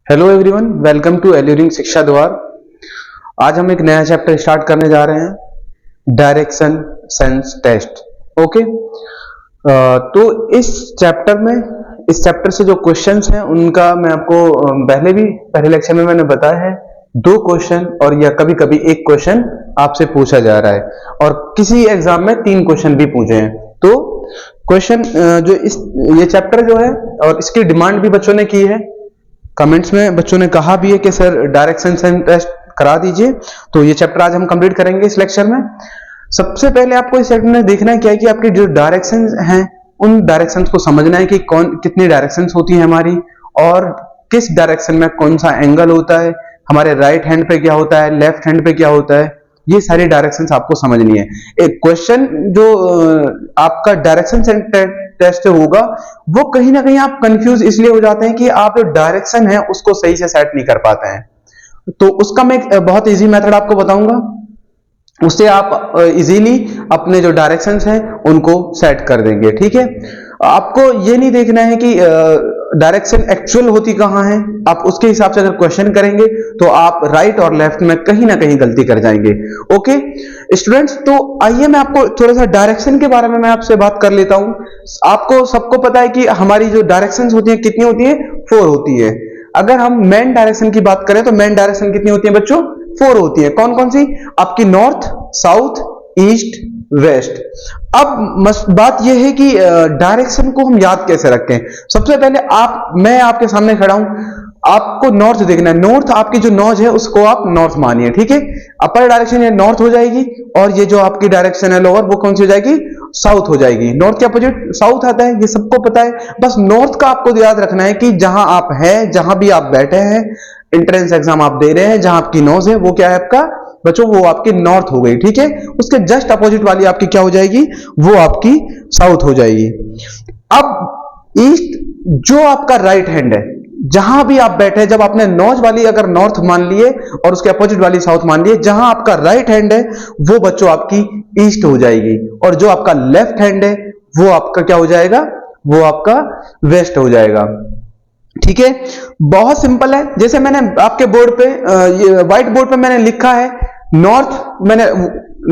Hello everyone, welcome to alluring Shiksha Dwar. आज हम एक नया चैप्टर स्टार्ट करने जा रहे हैं, डायरेक्शन सेंस टेस्ट। ओके, तो इस चैप्टर से जो क्वेश्चंस हैं उनका मैं आपको पहले लेक्चर में मैंने बताया है। 2 क्वेश्चन और या कभी कभी 1 क्वेश्चन आपसे पूछा जा रहा है और किसी एग्जाम में 3 क्वेश्चन भी पूछे हैं। तो क्वेश्चन ये चैप्टर जो है और इसकी डिमांड भी बच्चों ने की है, कमेंट्स में बच्चों ने कहा भी है कि सर डायरेक्शन सेंस टेस्ट करा दीजिए। तो ये चैप्टर आज हम कंप्लीट करेंगे इस लेक्चर में। सबसे पहले आपको इस चैप्टर में देखना है क्या है कि आपकी जो डायरेक्शंस हैं उन डायरेक्शंस को समझना है कि कितनी डायरेक्शंस होती हैं हमारी, और किस डायरेक्शन में कौन सा एंगल होता है, हमारे राइट हैंड पे क्या होता है, लेफ्ट हैंड पे क्या होता है, ये सारी डायरेक्शंस आपको समझनी है। एक क्वेश्चन जो आपका डायरेक्शन सेंस टेस्ट होगा वो कहीं ना कहीं आप कंफ्यूज इसलिए हो जाते हैं कि आप जो डायरेक्शन है उसको सही से सेट नहीं कर पाते हैं। तो उसका मैं एक बहुत इजी मेथड आपको बताऊंगा, उससे आप इजीली अपने जो डायरेक्शंस हैं उनको सेट कर देंगे। ठीक है, आपको ये नहीं देखना है कि डायरेक्शन एक्चुअल होती कहां है, आप उसके हिसाब से अगर क्वेश्चन करेंगे तो आप राइट और लेफ्ट में कहीं ना कहीं गलती कर जाएंगे। ओके स्टूडेंट्स, तो आइए मैं आपको थोड़ा सा डायरेक्शन के बारे में मैं आपसे बात कर लेता हूं। आपको सबको पता है कि हमारी जो डायरेक्शंस होती है कितनी होती है, 4 होती है। अगर हम मेन डायरेक्शन की बात करें तो मेन डायरेक्शन कितनी होती है बच्चों, 4 होती है। कौन कौन सी? आपकी नॉर्थ, साउथ, ईस्ट, वेस्ट। अब बात यह है कि डायरेक्शन को हम याद कैसे रखें। सबसे पहले मैं आपके सामने खड़ा हूं, आपको नॉर्थ देखना है। नॉर्थ आपकी जो नॉज है उसको आप नॉर्थ मानिए। ठीक है, अपर डायरेक्शन ये नॉर्थ हो जाएगी और ये जो आपकी डायरेक्शन है लोअर वो कौन सी हो जाएगी, साउथ हो जाएगी। नॉर्थ के अपोजिट साउथ आता है, ये सबको पता है। बस नॉर्थ का आपको याद रखना है कि जहां आप हैं, जहां भी आप बैठे हैं, एंट्रेंस एग्जाम आप दे रहे हैं, जहां आपकी नॉज है वो क्या है आपका बच्चों, वो आपकी नॉर्थ हो गई। ठीक है, उसके जस्ट अपोजिट वाली आपकी क्या हो जाएगी, वो आपकी साउथ हो जाएगी। अब ईस्ट जो आपका राइट हैंड है, जहां भी आप बैठे, जब आपने नॉर्थ वाली अगर नॉर्थ मान लिए और उसके अपोजिट वाली साउथ मान लिए, जहां आपका राइट हैंड है वो बच्चों आपकी ईस्ट हो जाएगी, और जो आपका लेफ्ट हैंड है वो आपका क्या हो जाएगा, वो आपका वेस्ट हो जाएगा। ठीक है, बहुत सिंपल है। जैसे मैंने आपके बोर्ड पे व्हाइट बोर्ड पे मैंने लिखा है नॉर्थ, मैंने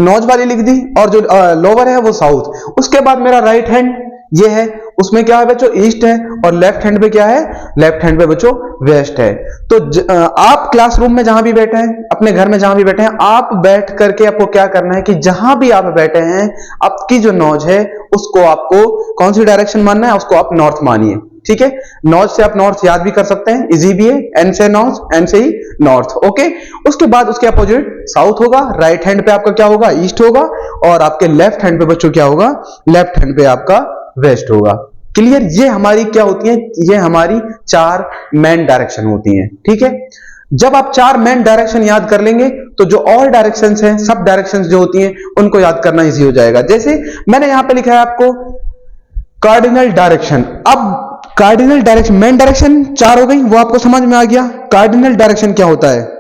नॉर्थ वाली लिख दी और जो लोअर है वो साउथ। उसके बाद मेरा राइट हैंड ये है, उसमें क्या है बच्चों, ईस्ट है, और लेफ्ट हैंड पे क्या है, लेफ्ट हैंड पे बच्चों वेस्ट है। तो आप क्लासरूम में जहां भी बैठे हैं, अपने घर में जहां भी बैठे हैं, आप बैठ करके आपको क्या करना है कि जहां भी आप बैठे हैं आपकी जो नॉज है उसको आपको कौन सी डायरेक्शन मानना है, उसको आप नॉर्थ मानिए। ठीक है, नॉर्थ से आप नॉर्थ याद भी कर सकते हैं, इजी भी है। एन से नॉर्थ, एन से ही नॉर्थ। ओके, उसके बाद उसके अपोजिट साउथ होगा, राइट हैंड पे आपका क्या होगा, ईस्ट होगा, और आपके लेफ्ट हैंड पे बच्चों क्या होगा, लेफ्ट हैंड पे आपका वेस्ट होगा। क्लियर? ये हमारी क्या होती है, ये हमारी 4 मेन डायरेक्शन होती हैं। ठीक है, जब आप 4 मेन डायरेक्शन याद कर लेंगे तो जो और डायरेक्शंस हैं, सब डायरेक्शंस जो होती हैं उनको याद करना इजी हो जाएगा। जैसे मैंने यहां पे लिखा है आपको कार्डिनल डायरेक्शन। अब कार्डिनल डायरेक्शन, मेन डायरेक्शन 4 हो गई, वो आपको समझ में आ गया। कार्डिनल डायरेक्शन क्या होता है,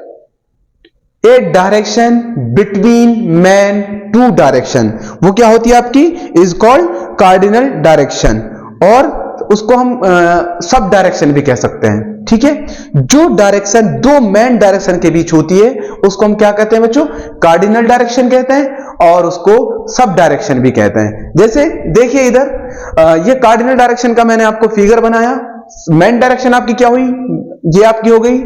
ए डायरेक्शन बिटवीन मेन 2 डायरेक्शन, वो क्या होती है आपकी, इज कॉल्ड कार्डिनल डायरेक्शन, और उसको हम सब डायरेक्शन भी कह सकते हैं। ठीक है, जो डायरेक्शन 2 मेन डायरेक्शन के बीच होती है उसको हम क्या कहते हैं बच्चों, कार्डिनल डायरेक्शन कहते हैं, और उसको सब डायरेक्शन भी कहते हैं। जैसे देखिए इधर ये कार्डिनल डायरेक्शन का मैंने आपको फिगर बनाया। मेन डायरेक्शन आपकी क्या हुई, ये आपकी हो गई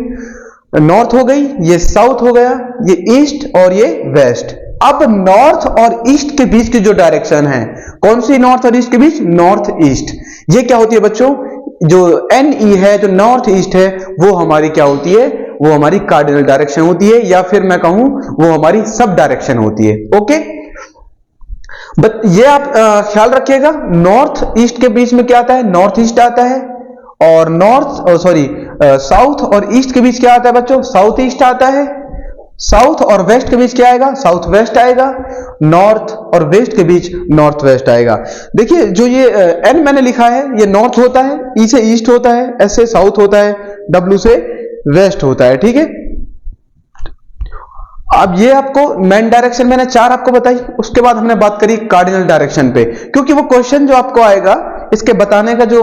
नॉर्थ हो गई, ये साउथ हो गया, ये ईस्ट और ये वेस्ट। अब नॉर्थ और ईस्ट के बीच की जो डायरेक्शन है, कौन सी नॉर्थ और ईस्ट के बीच, नॉर्थ ईस्ट, ये क्या होती है बच्चों, जो NE है, जो नॉर्थ ईस्ट है, वो हमारी क्या होती है, वो हमारी कार्डिनल डायरेक्शन होती है, या फिर मैं कहूं वो हमारी सब डायरेक्शन होती है। ओके, बट ये आप ख्याल रखिएगा, नॉर्थ ईस्ट के बीच में क्या आता है, नॉर्थ ईस्ट आता है, और साउथ और ईस्ट के बीच क्या आता है बच्चों, साउथ ईस्ट आता है। साउथ और वेस्ट के बीच क्या आएगा, साउथ वेस्ट आएगा। नॉर्थ और वेस्ट के बीच नॉर्थ वेस्ट आएगा। देखिए जो ये एन मैंने लिखा है ये नॉर्थ होता है, ई से ईस्ट होता है, एस से साउथ होता है, डब्ल्यू से वेस्ट होता है। ठीक है, अब ये आपको मेन डायरेक्शन मैंने 4 आपको बताई। उसके बाद हमने बात करी कार्डिनल डायरेक्शन पे, क्योंकि वो क्वेश्चन जो आपको आएगा इसके बताने का जो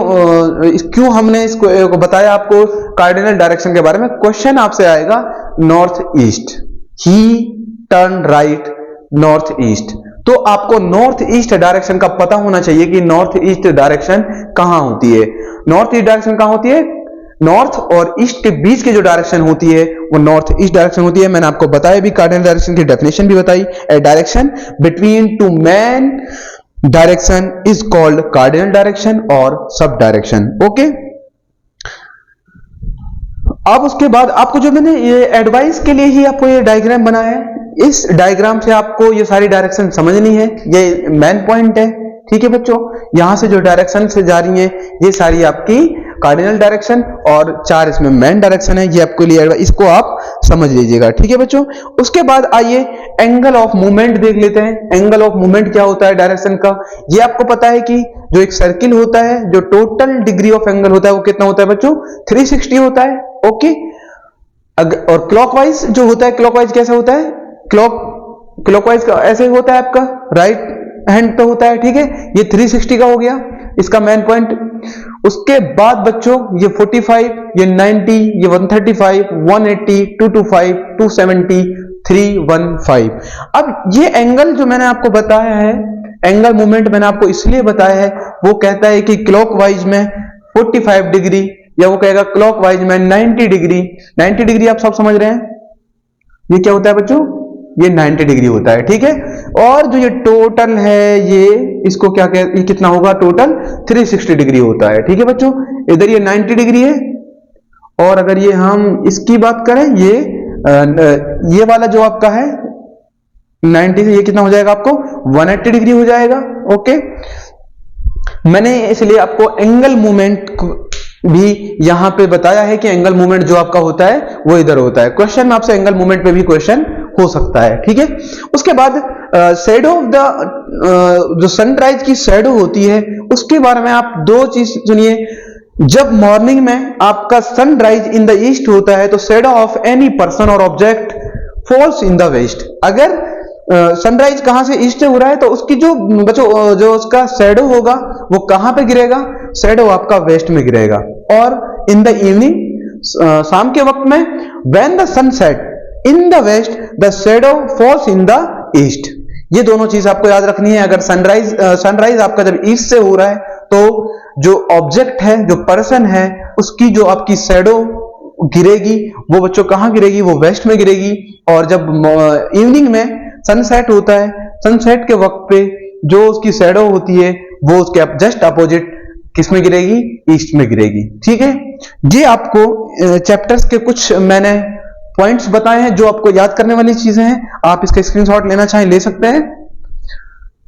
क्यों हमने इसको बताया आपको कार्डिनल डायरेक्शन के बारे में, क्वेश्चन आपसे आएगा नॉर्थ ईस्ट, ही टर्न राइट नॉर्थ ईस्ट, तो आपको नॉर्थ ईस्ट डायरेक्शन का पता होना चाहिए कि नॉर्थ ईस्ट डायरेक्शन कहां होती है। नॉर्थ ईस्ट डायरेक्शन कहां होती है? नॉर्थ और ईस्ट के बीच की जो डायरेक्शन होती है वो नॉर्थ ईस्ट डायरेक्शन होती है। मैंने आपको बताया भी, कार्डिनल डायरेक्शन की डेफिनेशन भी बताई, a direction between two main direction is called cardinal direction और सब डायरेक्शन। ओके, अब उसके बाद आपको जो मैंने ये एडवाइस के लिए ही आपको ये डायग्राम बनाया है, इस डायग्राम से आपको ये सारी डायरेक्शन समझनी है, ये मेन पॉइंट है। ठीक है बच्चों, यहां से जो डायरेक्शन से जा रही है ये सारी आपकी कार्डिनल डायरेक्शन और 4 इसमें मेन डायरेक्शन है, ये आपके लिए इसको आप समझ लीजिएगा। ठीक है बच्चों, उसके बाद आइए एंगल ऑफ मूवमेंट देख लेते हैं। एंगल ऑफ मूवमेंट क्या होता है डायरेक्शन का? ये आपको पता है कि जो एक सर्किल होता है, जो टोटल डिग्री ऑफ एंगल होता है वो कितना होता है बच्चों? 360 होता है। ओके, और क्लॉकवाइज जो होता है, क्लॉकवाइज कैसे होता है? क्लॉकवाइज का ऐसे होता है, आपका राइट हैंड पे होता है। ठीक है, ये 360 का हो गया इसका मेन पॉइंट। उसके बाद बच्चों ये 45, ये 90, ये 135, 180, 225, 270, 315। अब ये एंगल जो मैंने आपको बताया है, एंगल मूवमेंट मैंने आपको इसलिए बताया है, वो कहता है कि क्लॉकवाइज में 45 डिग्री, या वो कहेगा क्लॉकवाइज में 90 डिग्री। 90 डिग्री आप सब समझ रहे हैं, ये क्या होता है बच्चों? ये 90 डिग्री होता है। ठीक है, और जो ये टोटल है ये इसको क्या कहते, ये कितना होगा? टोटल 360 डिग्री होता है। ठीक है बच्चों, इधर ये 90 डिग्री है, और अगर ये हम इसकी बात करें, ये वाला जो आपका है 90 से ये कितना हो जाएगा आपको? 180 डिग्री हो जाएगा। ओके, मैंने इसलिए आपको एंगल मूवमेंट भी यहां पे बताया है कि एंगल मूवमेंट जो आपका होता है वो इधर होता है। क्वेश्चन में आपसे एंगल मूवमेंट पे भी क्वेश्चन हो सकता है। ठीक है, उसके बाद शैडो ऑफ द जो सनराइज की शैडो होती है उसके बारे में आप 2 चीज सुनिए। जब मॉर्निंग में आपका सनराइज इन द ईस्ट होता है तो शैडो ऑफ एनी पर्सन और object falls in the west. अगर सनराइज कहां से ईस्ट से हो रहा है तो उसकी जो बच्चों जो उसका शैडो होगा वो कहां पे गिरेगा? शैडो आपका वेस्ट में गिरेगा। और इन द इवनिंग, शाम के वक्त में, when the sun set in the west the shadow falls in the east. ये दोनों चीज आपको याद रखनी है। अगर सनराइज आपका जब ईस्ट से हो रहा है तो जो ऑब्जेक्ट है, जो पर्सन है, उसकी जो आपकी शैडो गिरेगी वो बच्चों कहां गिरेगी? वो वेस्ट में गिरेगी। और जब इवनिंग में सनसेट होता है, सनसेट के वक्त पे जो उसकी शैडो होती है वो उसके जस्ट अपोजिट किस में गिरेगी? ईस्ट में गिरेगी। ठीक है, ये आपको चैप्टर्स के कुछ मैंने पॉइंट्स बताए हैं जो आपको याद करने वाली चीजें हैं। आप इसका स्क्रीनशॉट लेना चाहें ले सकते हैं।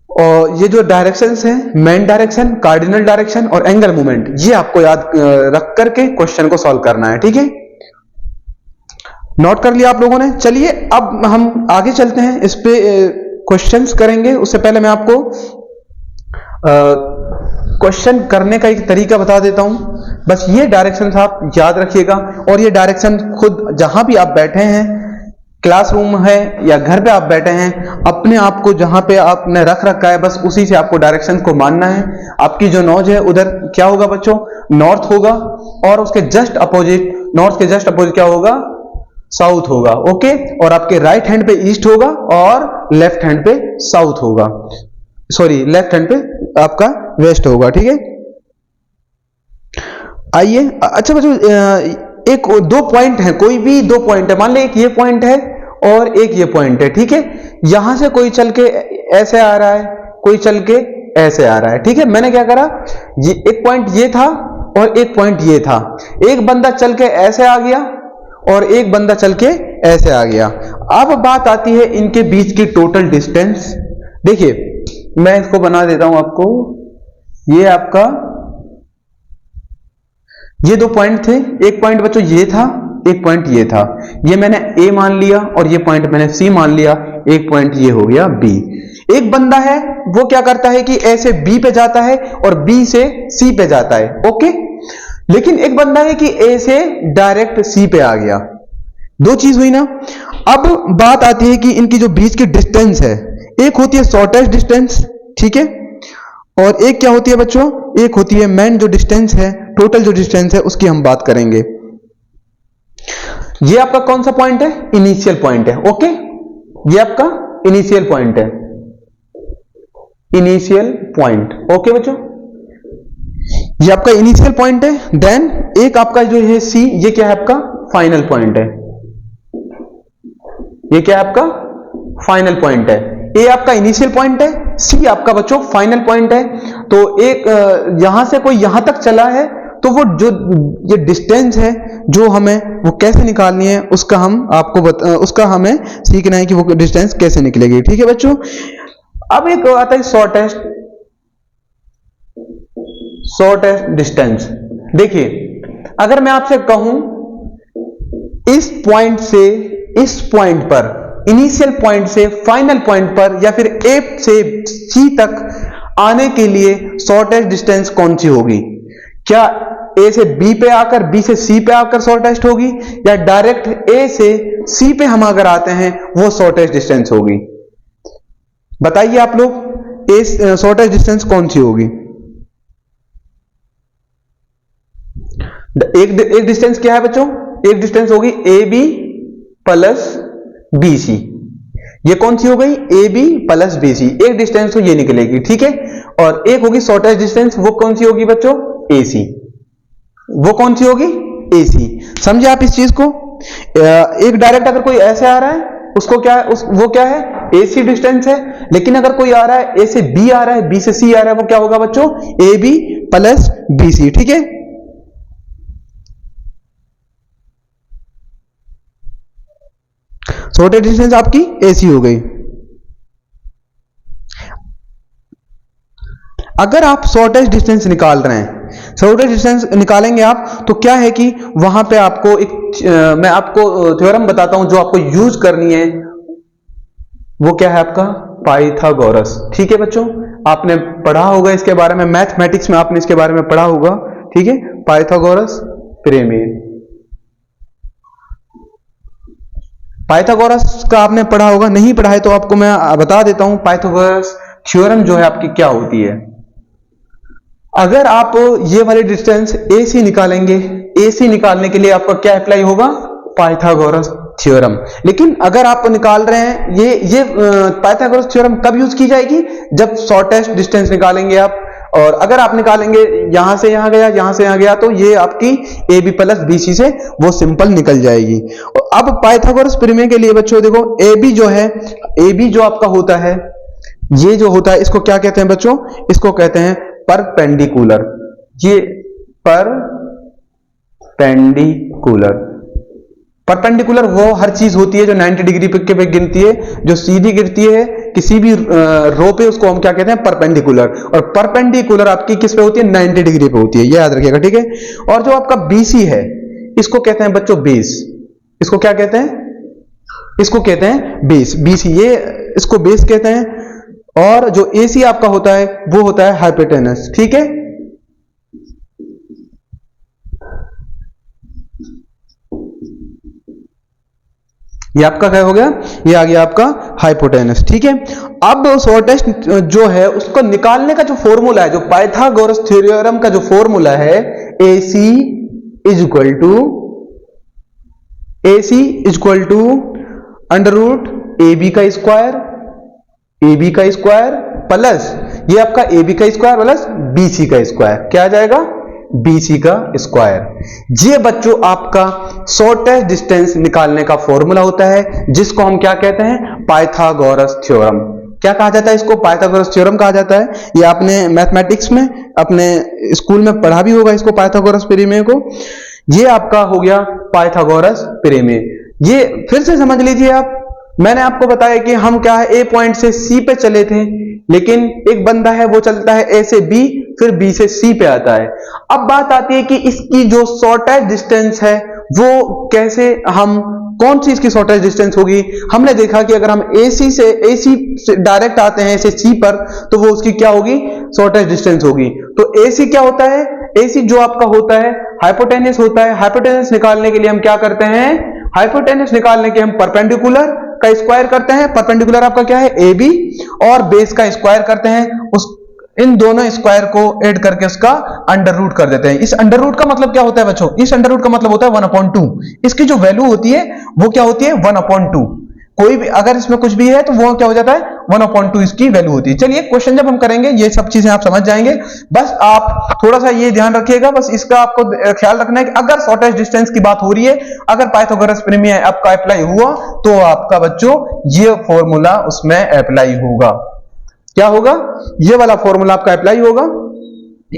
और ये जो डायरेक्शंस हैं, मेन डायरेक्शन, कार्डिनल डायरेक्शन और एंगल मूवमेंट, ये आपको याद रख करके क्वेश्चन को सॉल्व करना है। ठीक है, नोट कर लिया आप लोगों ने। चलिए अब हम आगे चलते हैं, इस पे क्वेश्चंस करेंगे। उससे पहले मैं आपको क्वेश्चन करने का एक तरीका बता देता हूं। बस ये डायरेक्शंस आप याद रखिएगा, और ये डायरेक्शन खुद जहां भी आप बैठे हैं, क्लासरूम है या घर पे आप बैठे हैं, अपने आप को जहां पे आपने रख रखा है बस उसी से आपको डायरेक्शन को मानना है। आपकी जो नोज है उधर क्या होगा बच्चों? नॉर्थ होगा, और उसके जस्ट अपोजिट, नॉर्थ के जस्ट अपोजिट क्या होगा? साउथ होगा। ओके, और आपके राइट हैंड पे ईस्ट होगा और लेफ्ट हैंड पे साउथ होगा, सॉरी लेफ्ट हैंड पे आपका वेस्ट होगा। ठीक है, आइए। अच्छा बच्चों, एक 2 पॉइंट है, कोई भी 2 पॉइंट है, मान ले एक ये पॉइंट है और एक ये पॉइंट है। ठीक है, यहां से कोई चल के ऐसे आ रहा है, कोई चल के ऐसे आ रहा है। ठीक है, मैंने क्या करा, ये एक पॉइंट ये था और एक पॉइंट ये था। एक बंदा चल के ऐसे आ गया और एक बंदा चल के ऐसे आ गया। अब बात आती है इनके बीच की टोटल डिस्टेंस। देखिए मैं इसको बना देता हूं आपको। ये आपका ये 2 पॉइंट थे, एक पॉइंट बच्चों ये था, एक पॉइंट ये था। ये मैंने A मान लिया और ये पॉइंट मैंने C मान लिया, एक पॉइंट ये हो गया B। एक बंदा है वो क्या करता है कि A से B पे जाता है और B से C पे जाता है। ओके, लेकिन एक बंदा है कि A से डायरेक्ट C पे आ गया। 2 चीज हुई ना। अब बात आती है कि इनकी जो बीच की डिस्टेंस है, एक होती है शॉर्टेस्ट डिस्टेंस, ठीक है, और एक क्या होती है बच्चों, एक होती है मेन जो डिस्टेंस है, टोटल जो डिस्टेंस है उसकी हम बात करेंगे। ये आपका कौन सा पॉइंट है, इनिशियल पॉइंट है। ओके, ये आपका इनिशियल पॉइंट है, इनिशियल पॉइंट। ओके बच्चों, ये आपका इनिशियल पॉइंट है। देन एक आपका जो है सी, ये क्या है आपका फाइनल पॉइंट है। ये क्या है आपका फाइनल पॉइंट है। ए आपका इनिशियल पॉइंट है, सी आपका बच्चों फाइनल पॉइंट है। तो एक यहां से कोई यहां तक चला है, तो वो जो ये डिस्टेंस है जो हमें वो कैसे निकालनी है, उसका हम आपको उसका हमें सीखना है कि वो डिस्टेंस कैसे निकलेगी। ठीक है बच्चों। अब एक आता है शॉर्टेस्ट डिस्टेंस। देखिए, अगर मैं आपसे कहूं इस पॉइंट से इस पॉइंट पर, इनिशियल पॉइंट से फाइनल पॉइंट पर, या फिर ए से सी तक आने के लिए शॉर्टेस्ट डिस्टेंस कौन सी होगी? क्या ए से बी पे आकर, बी से सी पे आकर शॉर्टेस्ट होगी, या डायरेक्ट ए से सी पे हम अगर आते हैं वो शॉर्टेस्ट डिस्टेंस होगी? बताइए आप लोग, ए शॉर्टेस्ट डिस्टेंस कौन सी होगी? एक डिस्टेंस क्या है बच्चों? एक डिस्टेंस होगी A B plus B C. ये कौन सी हो गई? A B plus B C. एक डिस्टेंस तो ये निकलेगी, ठीक है। और एक होगी शॉर्टेस्ट डिस्टेंस, वो कौन सी होगी बच्चों? ए सी। वो कौन सी होगी? ए सी। समझे आप इस चीज को? एक डायरेक्ट अगर कोई ऐसे आ रहा है, उसको क्या है, वो क्या है? ए सी डिस्टेंस है। लेकिन अगर कोई आ रहा है, ए से बी आ रहा है, बी से सी आ रहा है, वो क्या होगा बच्चों? A B plus B C. ठीक है। शॉर्टेस्ट डिस्टेंस आपकी एसी हो गई। अगर आप शॉर्टेस्ट डिस्टेंस निकाल रहे हैं, शॉर्टेस्ट डिस्टेंस निकालेंगे आप, तो क्या है कि वहां पे आपको मैं आपको थ्योरम बताता हूं जो आपको यूज करनी है। वो क्या है आपका? पाइथागोरस। ठीक है बच्चों, आपने पढ़ा होगा इसके बारे में, मैथमेटिक्स में आपने इसके बारे में पढ़ा होगा। ठीक है, पाइथागोरस प्रमेय। पाइथागोरस का आपने पढ़ा होगा, नहीं पढ़ा है तो आपको मैं बता देता हूं। पाइथागोरस थ्योरम जो है आपकी क्या होती है। अगर आप ये वाली डिस्टेंस AC निकालेंगे, AC निकालने के लिए आपका क्या अप्लाई होगा? Pythagoras theorem. लेकिन अगर आप निकाल रहे हैं ये पाइथागोरस थ्योरम कब यूज की जाएगी? जब शॉर्टेस्ट डिस्टेंस निकालेंगे आप। और अगर आप निकालेंगे यहां से यहां गया, यहां से यहां गया, तो ये आपकी AB प्लस BC से वो सिंपल निकल जाएगी। अब पाइथागोरस प्रमेय के लिए बच्चों देखो, AB जो है, AB जो आपका होता है, ये जो होता है, इसको क्या कहते हैं बच्चों? इसको कहते हैं परपेंडिकुलर। ये परपेंडिकुलर। परपेंडिकुलर वो हर चीज होती है जो 90 डिग्री पे गिनती है, जो सीधी गिरती है किसी भी रो पे, उसको हम क्या कहते हैं? परपेंडिकुलर। और परपेंडिकुलर आपकी किस पे होती है? 90 डिग्री पे होती है, ये याद रखिएगा। ठीक है। और जो आपका BC है, इसको कहते हैं बच्चों बेस। इसको क्या कहते हैं? इसको कहते हैं बेस, BC, ये इसको बेस कहते हैं। और जो AC आपका होता है वो होता है हाइपोटेनस। ठीक है। ये आपका क्या हो गया? ये आ गया आपका हाइपोटेनस। ठीक है। अब शॉर्टेस्ट जो है उसको निकालने का जो फॉर्मूला है, जो पाइथागोरस थ्योरम का जो फॉर्मूला है, AC is equal to under root AB का स्क्वायर प्लस ये आपका AB का स्क्वायर प्लस BC का स्क्वायर। क्या आ जाएगा? BC का स्क्वायर। ये बच्चों आपका शॉर्टेस्ट डिस्टेंस निकालने का फॉर्मूला होता है, जिसको हम क्या कहते हैं? Pythagoras theorem. क्या कहा जाता है इसको? पाइथागोरस थ्योरम कहा जाता है। ये आपने मैथमेटिक्स में अपने स्कूल में पढ़ा भी होगा इसको, पाइथागोरस प्रमेय को। ये आपका हो गया पाइथागोरस प्रमेय। ये फिर से समझ लीजिए आप, मैंने आपको बताया कि हम क्या है, A पॉइंट से C पे चले थे, लेकिन एक बंदा है वो चलता है A से B, फिर B से C पे आता है। अब बात आती है कि इसकी जो शॉर्टेस्ट डिस्टेंस है वो कैसे, हम कौन सी इसकी शॉर्टेस्ट डिस्टेंस होगी? हमने देखा कि अगर हम AC से डायरेक्ट आते हैं से C पर, तो वो उसकी क्या होगी? शॉर्टेस्ट डिस्टेंस होगी। तो AC क्या होता है? AC जो आपका होता है हाइपोटेनस होता है। हाइपोटेनस निकालने के लिए हम क्या करते हैं? हाइपोटेनस निकालने के हम परपेंडिकुलर का स्क्वायर करते हैं। परपेंडिकुलर आपका क्या है? AB, और बेस का स्क्वायर करते हैं। उस इन दोनों स्क्वायर को ऐड करके उसका अंडर रूट कर देते हैं। इस अंडर रूट का मतलब क्या होता है बच्चों? इस अंडर रूट का मतलब होता है 1/2। इसकी जो वैल्यू होती है वो क्या होती है? 1/2। कोई भी अगर इसमें कुछ भी है तो वो क्या हो जाता है? 1/2 इसकी वैल्यू होती है। चलिए क्वेश्चन जब हम करेंगे ये सब चीजें आप समझ जाएंगे। बस आप थोड़ा सा ये ध्यान रखिएगा, बस इसका आपको ख्याल रखना है कि अगर शॉर्टेस्ट डिस्टेंस की बात हो रही है, अगर पाइथागोरस प्रमेय आपका अप्लाई हुआ तो आपका बच्चों ये फॉर्मूला उसमें अप्लाई होगा। क्या होगा? ये वाला फॉर्मूला आपका अप्लाई होगा।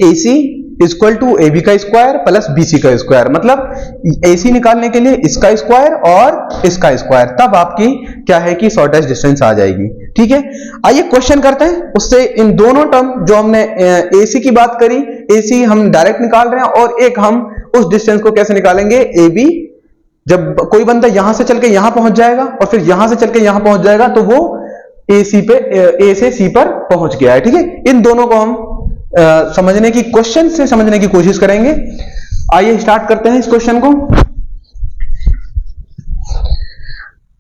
AC इक्वल टू AB का स्क्वायर प्लस BC का स्क्वायर, मतलब AC निकालने के लिए इसका स्क्वायर और इसका स्क्वायर, तब आपकी क्या है कि शॉर्टेस्ट डिस्टेंस आ जाएगी। ठीक है, आइए क्वेश्चन करते हैं। उससे इन दोनों टर्म जो हमने AC की बात करी, AC हम डायरेक्ट निकाल रहे हैं, और एक हम उस डिस्टेंस को कैसे निकालेंगे? AB, जब कोई बंदा यहां से चल के यहां पहुंच जाएगा और फिर यहां से चल के यहां पहुंच जाएगा तो वो A से C पर पहुंच गया है। ठीक है, इन दोनों को हम समझने की, क्वेश्चन से समझने की कोशिश करेंगे। आइए स्टार्ट करते हैं इस क्वेश्चन को।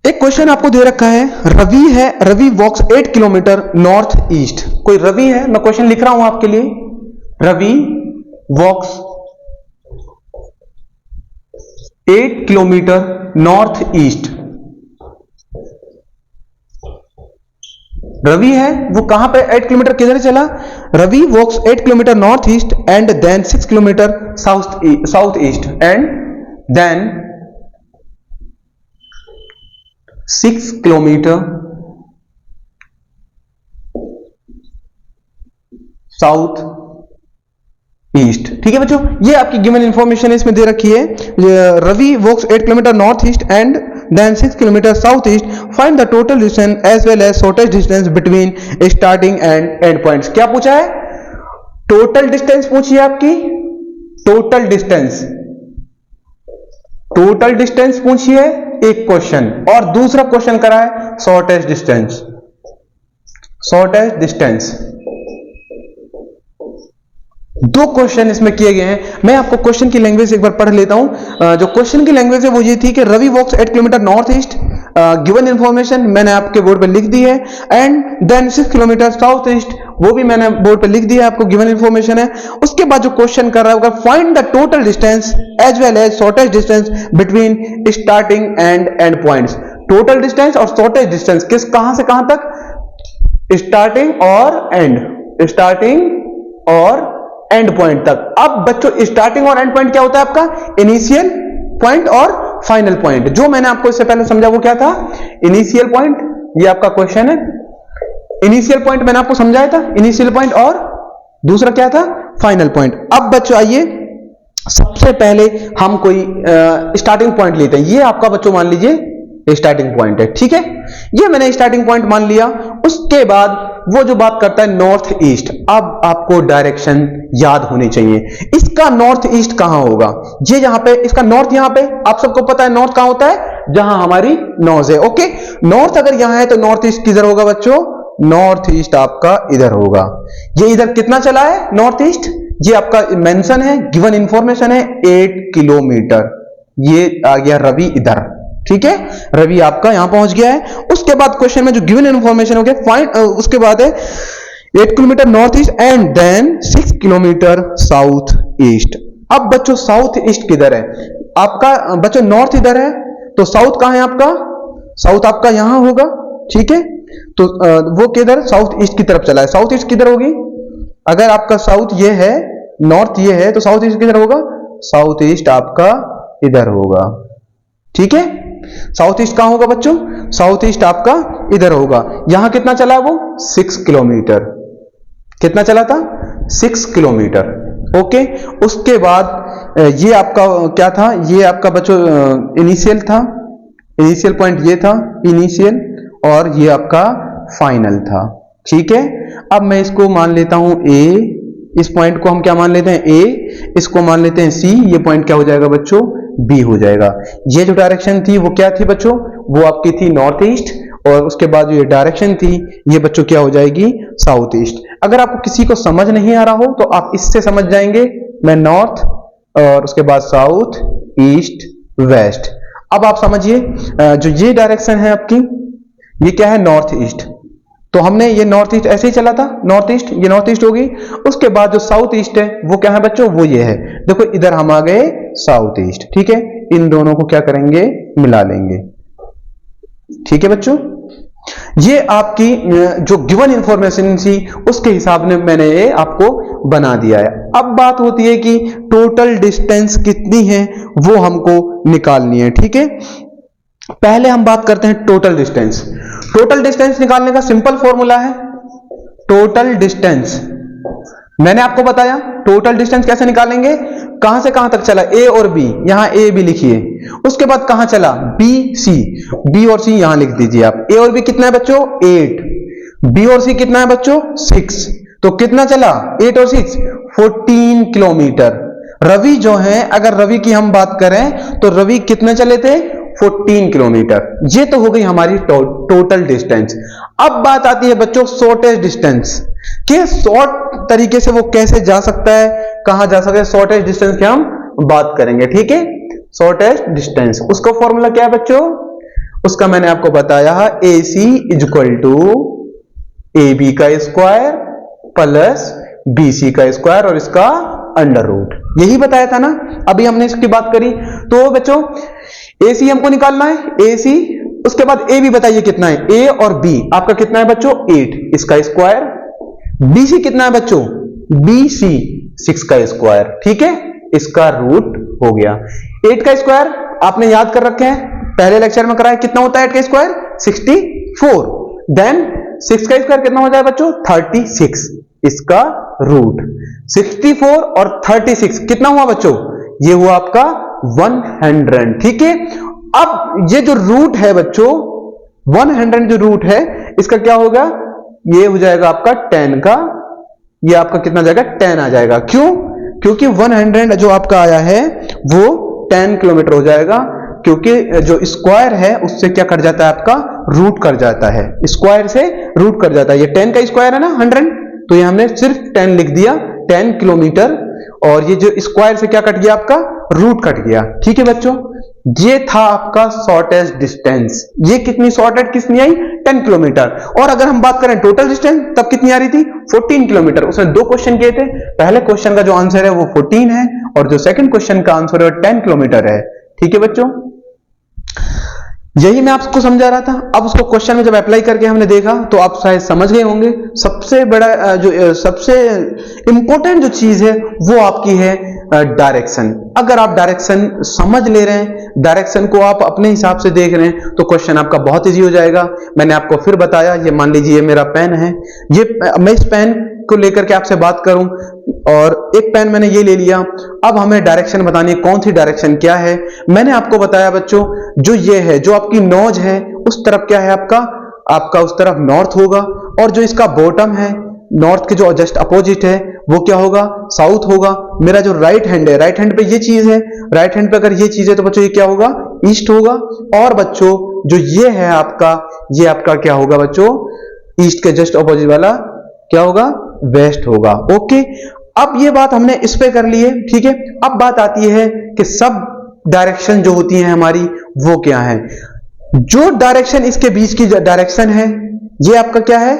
एक क्वेश्चन आपको दे रखा है, रवि है, Ravi walks 8 kilometre north east. कोई रवि है, मैं क्वेश्चन लिख रहा हूं आपके लिए। Ravi walks 8 kilometre north east. Ravi है, वो कहां पे 8 किलोमीटर किधर चला? Ravi walks 8 kilometre north east and then 6 kilometre south east and then 6 kilometre south east. ठीक है बच्चों, ये आपकी गिवन इंफॉर्मेशन इसमें दे रखी है। Ravi walks 8 kilometre north east and then 6 kilometre south east. Find the total distance as well as shortest distance between starting and end points. क्या पूछा है? टोटल डिस्टेंस पूछी है आपकी, टोटल डिस्टेंस, टोटल डिस्टेंस पूछी है एक क्वेश्चन, और दूसरा क्वेश्चन करा है शॉर्टेस्ट डिस्टेंस, शॉर्टेस्ट डिस्टेंस। दो क्वेश्चन इसमें किए गए हैं। मैं आपको क्वेश्चन की लैंग्वेज एक बार पढ़ लेता हूं। जो क्वेश्चन की लैंग्वेज है वो ये थी कि Ravi walks 8 kilometre north east, given information मैंने आपके बोर्ड पे लिख दी है, and then 6 kilometre south east, वो भी मैंने बोर्ड पे लिख दिया है, आपको गिवन इंफॉर्मेशन है। उसके बाद जो क्वेश्चन कर रहा होगा, find the total distance as well as shortest distance between starting and end points. Total distance और शॉर्टेस्ट डिस्टेंस किस, कहां से कहां तक? स्टार्टिंग और एंड, स्टार्टिंग और एंड पॉइंट तक। अब बच्चों स्टार्टिंग और एंड पॉइंट क्या होता है आपका? इनिशियल पॉइंट और फाइनल पॉइंट। जो मैंने आपको इससे पहले समझा वो क्या था? इनिशियल पॉइंट, ये आपका क्वेश्चन है। इनिशियल पॉइंट मैंने आपको समझाया था, इनिशियल पॉइंट, और दूसरा क्या था? Final point. अब बच्चों आइए सबसे पहले हम कोई स्टार्टिंग पॉइंट लेते हैं। ये आपका बच्चों मान लीजिए स्टार्टिंग पॉइंट है। ठीक है, ये मैंने स्टार्टिंग पॉइंट मान लिया। उसके बाद वो जो बात करता है नॉर्थ ईस्ट। अब आपको डायरेक्शन याद होनी चाहिए। इसका नॉर्थ ईस्ट कहां होगा? ये यहां पे, इसका नॉर्थ यहां पे, आप सबको पता है नॉर्थ कहां होता है? जहां हमारी नोज है। ओके, नॉर्थ अगर यहां है तो नॉर्थ ईस्ट किधर होगा बच्चों? नॉर्थ ईस्ट आपका इधर होगा। ये इधर कितना चला है नॉर्थ ईस्ट? ये आपका मेंशन है, गिवन इंफॉर्मेशन है 8 किलोमीटर। ये आ गया रवि इधर। ठीक है, रवि आपका यहां पहुंच गया है। उसके बाद क्वेश्चन में जो गिवन इंफॉर्मेशन हो गया, फाइंड, उसके बाद है 8 kilometre north east and then 6 kilometre south east. अब बच्चों साउथ ईस्ट किधर है आपका? बच्चों नॉर्थ इधर है, तो साउथ कहां है आपका? साउथ आपका यहां होगा। ठीक है, तो वो किधर? साउथ ईस्ट की तरफ चला है। साउथ ईस्ट किधर होगी? अगर आपका साउथ ये है, नॉर्थ ये है, तो साउथ ईस्ट किधर होगा? साउथ ईस्ट आपका इधर होगा। ठीक है, साउथ ईस्ट कहां होगा बच्चों? साउथ ईस्ट आपका इधर होगा। यहां कितना चला वो? 6 किलोमीटर। कितना चला था? 6 किलोमीटर। ओके, उसके बाद ये आपका क्या था? ये आपका बच्चों इनिशियल था, इनिशियल पॉइंट ये था इनिशियल, और ये आपका फाइनल था। ठीक है, अब मैं इसको मान लेता हूं ए, इस पॉइंट को हम क्या मान लेते हैं? ए, इसको मान लेते हैं सी। ये पॉइंट क्या हो जाएगा बच्चों? बी हो जाएगा। ये जो डायरेक्शन थी वो क्या थी बच्चों? वो आपकी थी नॉर्थ ईस्ट, और उसके बाद ये डायरेक्शन थी ये बच्चों क्या हो जाएगी? South east. अगर आपको किसी को समझ नहीं आ रहा हो तो आप इससे समझ जाएंगे। मैं नॉर्थ और उसके बाद साउथ, ईस्ट, वेस्ट। अब आप समझिए जो ये डायरेक्शन है आपकी, ये क्या है? North east. तो हमने ये नॉर्थ ईस्ट ऐसे ही चला था, नॉर्थ ईस्ट, ये नॉर्थ ईस्ट होगी। उसके बाद जो साउथ ईस्ट है वो क्या है बच्चों, वो ये है। देखो इधर हम आ गए साउथ ईस्ट, ठीक है। इन दोनों को क्या करेंगे, मिला लेंगे, ठीक है बच्चों। ये आपकी जो गिवन इंफॉर्मेशन थी उसके हिसाब में मैंने ये आपको बना दिया है। अब बात होती है कि टोटल डिस्टेंस कितनी है वो हमको निकालनी है, ठीक है। पहले हम बात करते हैं टोटल डिस्टेंस। टोटल डिस्टेंस निकालने का सिंपल फॉर्मूला है टोटल डिस्टेंस। मैंने आपको बताया टोटल डिस्टेंस कैसे निकालेंगे, कहां से कहां तक चला, ए और बी, यहां ए बी लिखिए। उसके बाद कहां चला, बी सी, बी और सी यहां लिख दीजिए आप। ए और बी कितना है बच्चों, 8, बी और सी कितना है बच्चों, 6। तो कितना चला, 8 और 6, 14 किलोमीटर। रवि जो है, अगर रवि की हम बात करें तो रवि कितने चले थे, 14 किलोमीटर। ये तो हो गई हमारी टोटल डिस्टेंस। अब बात आती है बच्चों शॉर्टेस्ट डिस्टेंस के, शॉर्ट तरीके से वो कैसे जा सकता है, कहां जा सकता है, शॉर्टेस्ट डिस्टेंस की हम बात करेंगे, ठीक है। शॉर्टेस्ट डिस्टेंस, उसका फॉर्मूला क्या है बच्चों, उसका मैंने आपको बताया है, AC इक्वल टू AB का स्क्वायर प्लस BC का स्क्वायर और इसका अंडर रूट, यही बताया था ना। अभी हमने इसकी बात करी। तो बच्चों AC हमको निकालना है, AC, उसके बाद AB बताइए कितना है, A और B आपका कितना है बच्चों, 8, इसका स्क्वायर। BC कितना है बच्चों, BC 6 का स्क्वायर, ठीक है, इसका रूट हो गया। 8 का स्क्वायर आपने याद कर रखे हैं, पहले लेक्चर में कराया, कितना होता है 8 का स्क्वायर, 64। देन 6 का स्क्वायर कितना हो जाए बच्चों, 36, इसका रूट। 64 और 36 कितना हुआ बच्चों, ये हुआ आपका 100, ठीक है। अब ये जो रूट है बच्चों, 100 जो रूट है, इसका क्या होगा, ये हो जाएगा आपका 10 का, ये आपका कितना जाएगा, 10 आ जाएगा। क्यों, क्योंकि 100 जो आपका आया है वो 10 किलोमीटर हो जाएगा, क्योंकि जो स्क्वायर है उससे क्या कट जाता है आपका, रूट कट जाता है, स्क्वायर से रूट कट जाता है। ये 10 का स्क्वायर है ना 100, तो ये हमने सिर्फ 10 लिख दिया, 10 किलोमीटर, और ये जो स्क्वायर से क्या कट गया आपका, रूट कट गया, ठीक है बच्चों। ये था आपका शॉर्टेस्ट डिस्टेंस। ये कितनी शॉर्टेस्ट कितनी आई, 10 किलोमीटर। और अगर हम बात करें टोटल डिस्टेंस, तब कितनी आ रही थी, 14 किलोमीटर। उसने 2 क्वेश्चन किए थे, पहले क्वेश्चन का जो आंसर है वो 14 है, और जो सेकंड क्वेश्चन का आंसर है वो 10 किलोमीटर है, ठीक है बच्चों। यही मैं आपको समझा रहा था। अब उसको क्वेश्चन में जब अप्लाई करके हमने देखा तो आप शायद समझ गए होंगे। सबसे बड़ा जो सबसे इंपॉर्टेंट जो चीज है वो आपकी है डायरेक्शन। अगर आप डायरेक्शन समझ ले रहे हैं, डायरेक्शन को आप अपने हिसाब से देख रहे हैं, तो क्वेश्चन आपका बहुत इजी हो जाएगा। मैंने आपको फिर बताया, ये मान लीजिए ये मेरा पेन है, ये मैं इस पेन को लेकर के आपसे बात करूं, और एक पेन मैंने ये ले लिया। अब हमें डायरेक्शन बतानी है, कौन सी डायरेक्शन क्या है। मैंने आपको बताया बच्चों, जो ये है, जो आपकी नोज है, उस तरफ क्या है आपका उस तरफ नॉर्थ होगा, और जो इसका बॉटम है, नॉर्थ के जो जस्ट अपोजिट है, वो क्या होगा, साउथ होगा। मेरा जो राइट हैंड है, राइट हैंड पे ये चीज है, राइट हैंड पे अगर ये चीज है तो बच्चों ये क्या होगा, ईस्ट होगा। और बच्चों जो ये है आपका, ये आपका क्या होगा बच्चों, ईस्ट के जस्ट अपोजिट वाला क्या होगा, वेस्ट होगा। ओके, अब ये बात हमने इस पे कर ली है, ठीक है। अब बात आती है कि सब डायरेक्शन जो होती है हमारी वो क्या है। जो डायरेक्शन इसके बीच की डायरेक्शन है, ये आपका क्या है,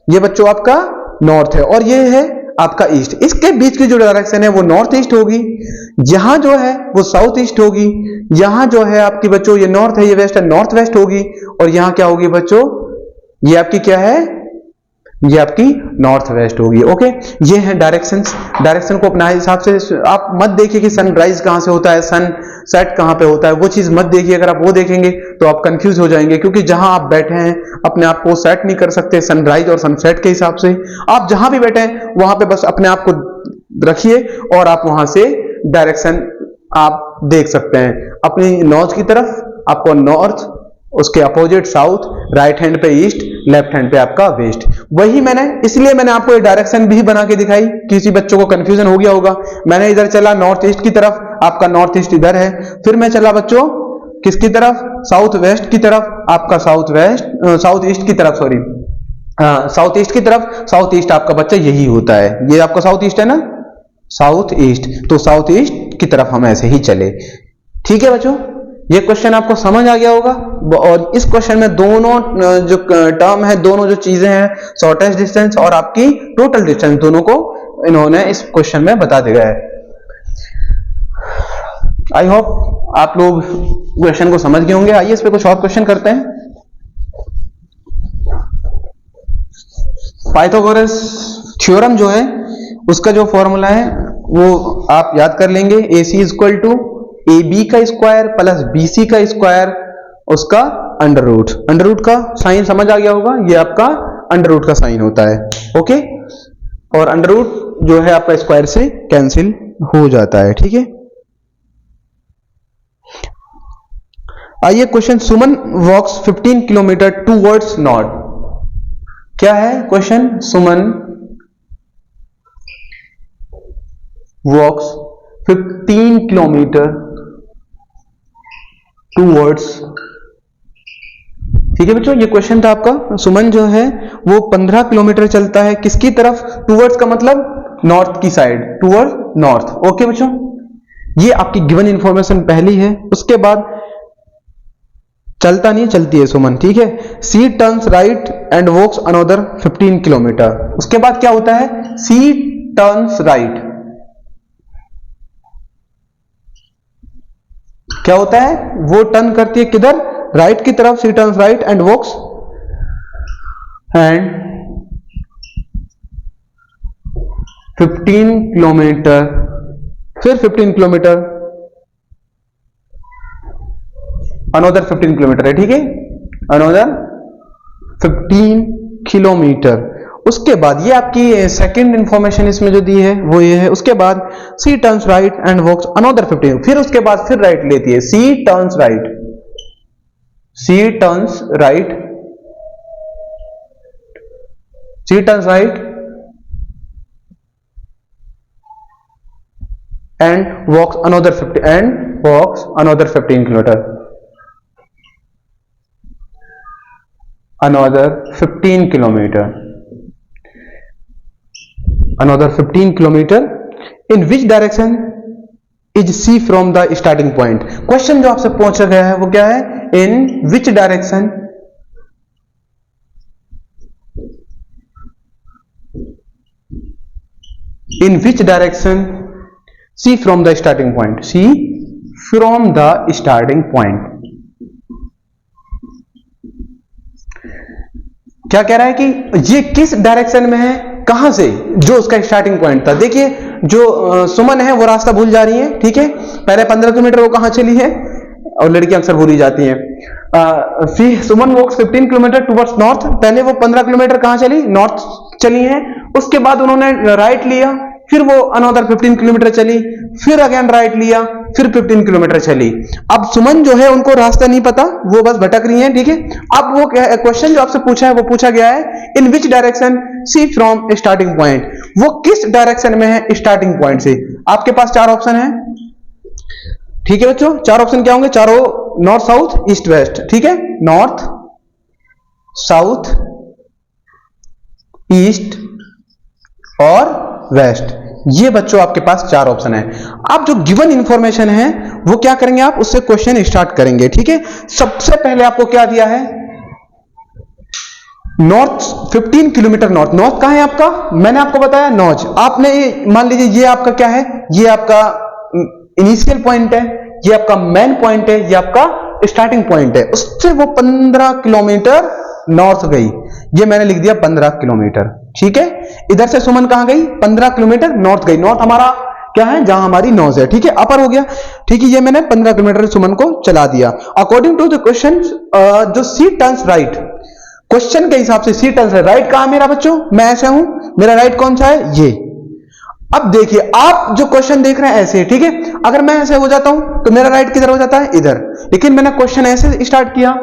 ये बच्चों आपका नॉर्थ है, और ये है आपका ईस्ट। इसके बीच की जो डायरेक्शन है वो नॉर्थ ईस्ट होगी, यहां जो है वो साउथ ईस्ट होगी, यहां जो है आपकी बच्चों ये नॉर्थ है, ये वेस्ट है, नॉर्थ वेस्ट होगी, और यहां क्या होगी बच्चों, ये आपकी क्या है, ये आपकी नॉर्थ वेस्ट होगी। ओके, ये है डायरेक्शंस। डायरेक्शन को अपना हिसाब से आप मत देखिए कि सनराइज कहां से होता है, सन सेट कहां पे होता है, वो चीज मत देखिए। अगर आप वो देखेंगे तो आप कंफ्यूज हो जाएंगे, क्योंकि जहां आप बैठे हैं अपने आप को सेट नहीं कर सकते सनराइज और सनसेट के हिसाब से। आप जहां भी बैठे हैं वहां पे बस अपने आप को रखिए और आप वहां से डायरेक्शन आप देख सकते हैं। अपनी नॉर्थ की तरफ आपको नॉर्थ, उसके अपोजिट साउथ, राइट हैंड पे ईस्ट, लेफ्ट हैंड पे आपका वेस्ट। वही इसलिए मैंने आपको ये डायरेक्शन भी बना के दिखाई, किसी बच्चों को कंफ्यूजन हो गया होगा। मैंने इधर चला नॉर्थ ईस्ट की तरफ, आपका नॉर्थ ईस्ट इधर है, फिर मैं चला बच्चों किसकी तरफ, साउथ वेस्ट की तरफ, आपका साउथ ईस्ट की तरफ, सॉरी साउथ ईस्ट की तरफ। साउथ ईस्ट आपका बच्चा यही होता है, ये आपका साउथ ईस्ट है ना, साउथ ईस्ट, तो साउथ ईस्ट की तरफ हम ऐसे ही चले। ठीक है बच्चों, ये क्वेश्चन आपको समझ आ गया होगा। और इस क्वेश्चन में दोनों जो टर्म है, दोनों जो चीजें हैं, शॉर्टेस्ट डिस्टेंस और आपकी टोटल डिस्टेंस, दोनों को इन्होंने इस क्वेश्चन में बता दिया है। आई होप आप लोग क्वेश्चन को समझ गए होंगे। आइए इस पे कुछ और क्वेश्चन करते हैं। पाइथागोरस थ्योरम जो है उसका जो फॉर्मूला है वो आप याद कर लेंगे, AC इक्वल टू AB का स्क्वायर प्लस BC का स्क्वायर, उसका अंडर रूट का साइन समझ आ गया होगा, ये आपका अंडर रूट का साइन होता है। ओके, और अंडर रूट जो है आपका स्क्वायर से कैंसिल हो जाता है। ठीक है, आइए क्वेश्चन, सुमन वॉक्स 15 किलोमीटर टूवर्ड्स नॉर्थ। क्या है क्वेश्चन? सुमन वॉक्स 15 किलोमीटर टूवर्ड्स। ठीक है बच्चों, ये क्वेश्चन था आपका। सुमन जो है वो 15 किलोमीटर चलता है, किसकी तरफ? टूवर्ड्स का मतलब नॉर्थ की साइड, टूवर्ड नॉर्थ। ओके बच्चों, ये आपकी गिवन इंफॉर्मेशन पहली है। उसके बाद चलता नहीं, चलती है सुमन। ठीक है, she turns right and walks another 15 kilometre. उसके बाद क्या होता है? सी टर्न्स राइट, क्या होता है? वो टर्न करती है किधर? राइट की तरफ। She turns right and walks and 15 kilometre, फिर 15 किलोमीटर, अनदर 15 किलोमीटर है। ठीक है, अनदर 15 किलोमीटर। उसके बाद ये आपकी सेकंड इंफॉर्मेशन इसमें जो दी है वो ये है। उसके बाद she turns right and walks another 15, फिर उसके बाद फिर राइट लेती है। She turns right, she turns right, she turns right and walks another 15 and walks another 15 kilometre, another 15 kilometer, another 15 kilometer. In which direction is C from the starting point? Question जो आपसे पूछा गया है वो क्या है? In which direction, in which direction C from the starting point, C from the starting point. क्या कह रहा है कि ये किस डायरेक्शन में है, कहां से, जो उसका स्टार्टिंग पॉइंट था। देखिए जो सुमन है वो रास्ता भूल जा रही है। ठीक है, पहले 15 किलोमीटर वो कहां चली है, और लड़कियां अक्सर भूल ही जाती हैं। सुमन वॉक्स 15 किलोमीटर टुवर्ड्स नॉर्थ, पहले वो 15 किलोमीटर कहां चली? नॉर्थ चली है। उसके बाद उन्होंने राइट लिया, फिर वो अनदर 15 किलोमीटर चली, फिर अगेन राइट लिया, फिर 15 किलोमीटर चली। अब सुमन जो है उनको रास्ता नहीं पता, वो बस भटक रही है। ठीक है, अब वो क्वेश्चन जो आपसे पूछा है वो पूछा गया है in which direction she from starting point, वो किस डायरेक्शन में है स्टार्टिंग पॉइंट से। आपके पास 4 ऑप्शन है। ठीक है बच्चों, 4 ऑप्शन क्या होंगे? चारों नॉर्थ साउथ ईस्ट वेस्ट। ठीक है, नॉर्थ साउथ ईस्ट और वेस्ट, ये बच्चों आपके पास 4 ऑप्शन है। आप जो गिवन इंफॉर्मेशन है वो क्या करेंगे? आप उससे क्वेश्चन स्टार्ट करेंगे। ठीक है, सबसे पहले आपको क्या दिया है? North 15 kilometre north. नॉर्थ कहां है आपका? मैंने आपको बताया नॉर्थ। आपने मान लीजिए ये आपका क्या है? ये आपका इनिशियल पॉइंट है, ये आपका मेन पॉइंट है, ये आपका स्टार्टिंग पॉइंट है। उससे वो 15 किलोमीटर नॉर्थ गई, ये मैंने लिख दिया 15 किलोमीटर। ठीक है, इधर से सुमन कहां गई? 15 किलोमीटर नॉर्थ गई। नॉर्थ हमारा क्या है? जहां हमारी नोज है। ठीक है, अपर हो गया। ठीक है, ये मैंने 15 किलोमीटर सुमन को चला दिया। अकॉर्डिंग टू द क्वेश्चन जो सी टर्न्स राइट, क्वेश्चन के हिसाब से सी टर्न्स राइट कहां मेरा बच्चों? मैं ऐसा हूं, मेरा राइट कौन सा है? ये। अब देखिए आप जो क्वेश्चन देख रहे हैं ऐसे, ठीक है, अगर मैं ऐसे हो जाता हूं तो मेरा राइट किधर हो जाता है? इधर। लेकिन मैंने क्वेश्चन ऐसे स्टार्ट किया,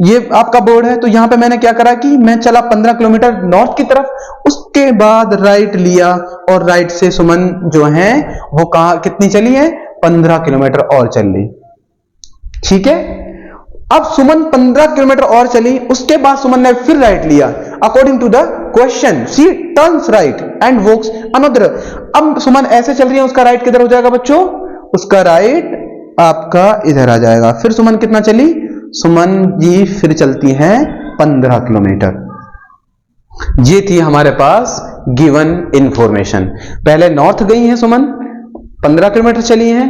ये आपका बोर्ड है, तो यहां पे मैंने क्या करा कि मैं चला 15 किलोमीटर नॉर्थ की तरफ, उसके बाद राइट लिया और राइट से सुमन जो है वो कहां कितनी चली है? 15 किलोमीटर और चल ली। ठीक है, अब सुमन 15 किलोमीटर और चली, उसके बाद सुमन ने फिर राइट लिया। According to the question she turns right and walks another. अब सुमन ऐसे चल रही है, उसका राइट किधर हो जाएगा बच्चों? उसका राइट आपका इधर आ जाएगा। फिर सुमन कितना चली? सुमन जी फिर चलती हैं 15 किलोमीटर। ये थी हमारे पास गिवन इंफॉर्मेशन। पहले नॉर्थ गई हैं सुमन, 15 किलोमीटर चली हैं,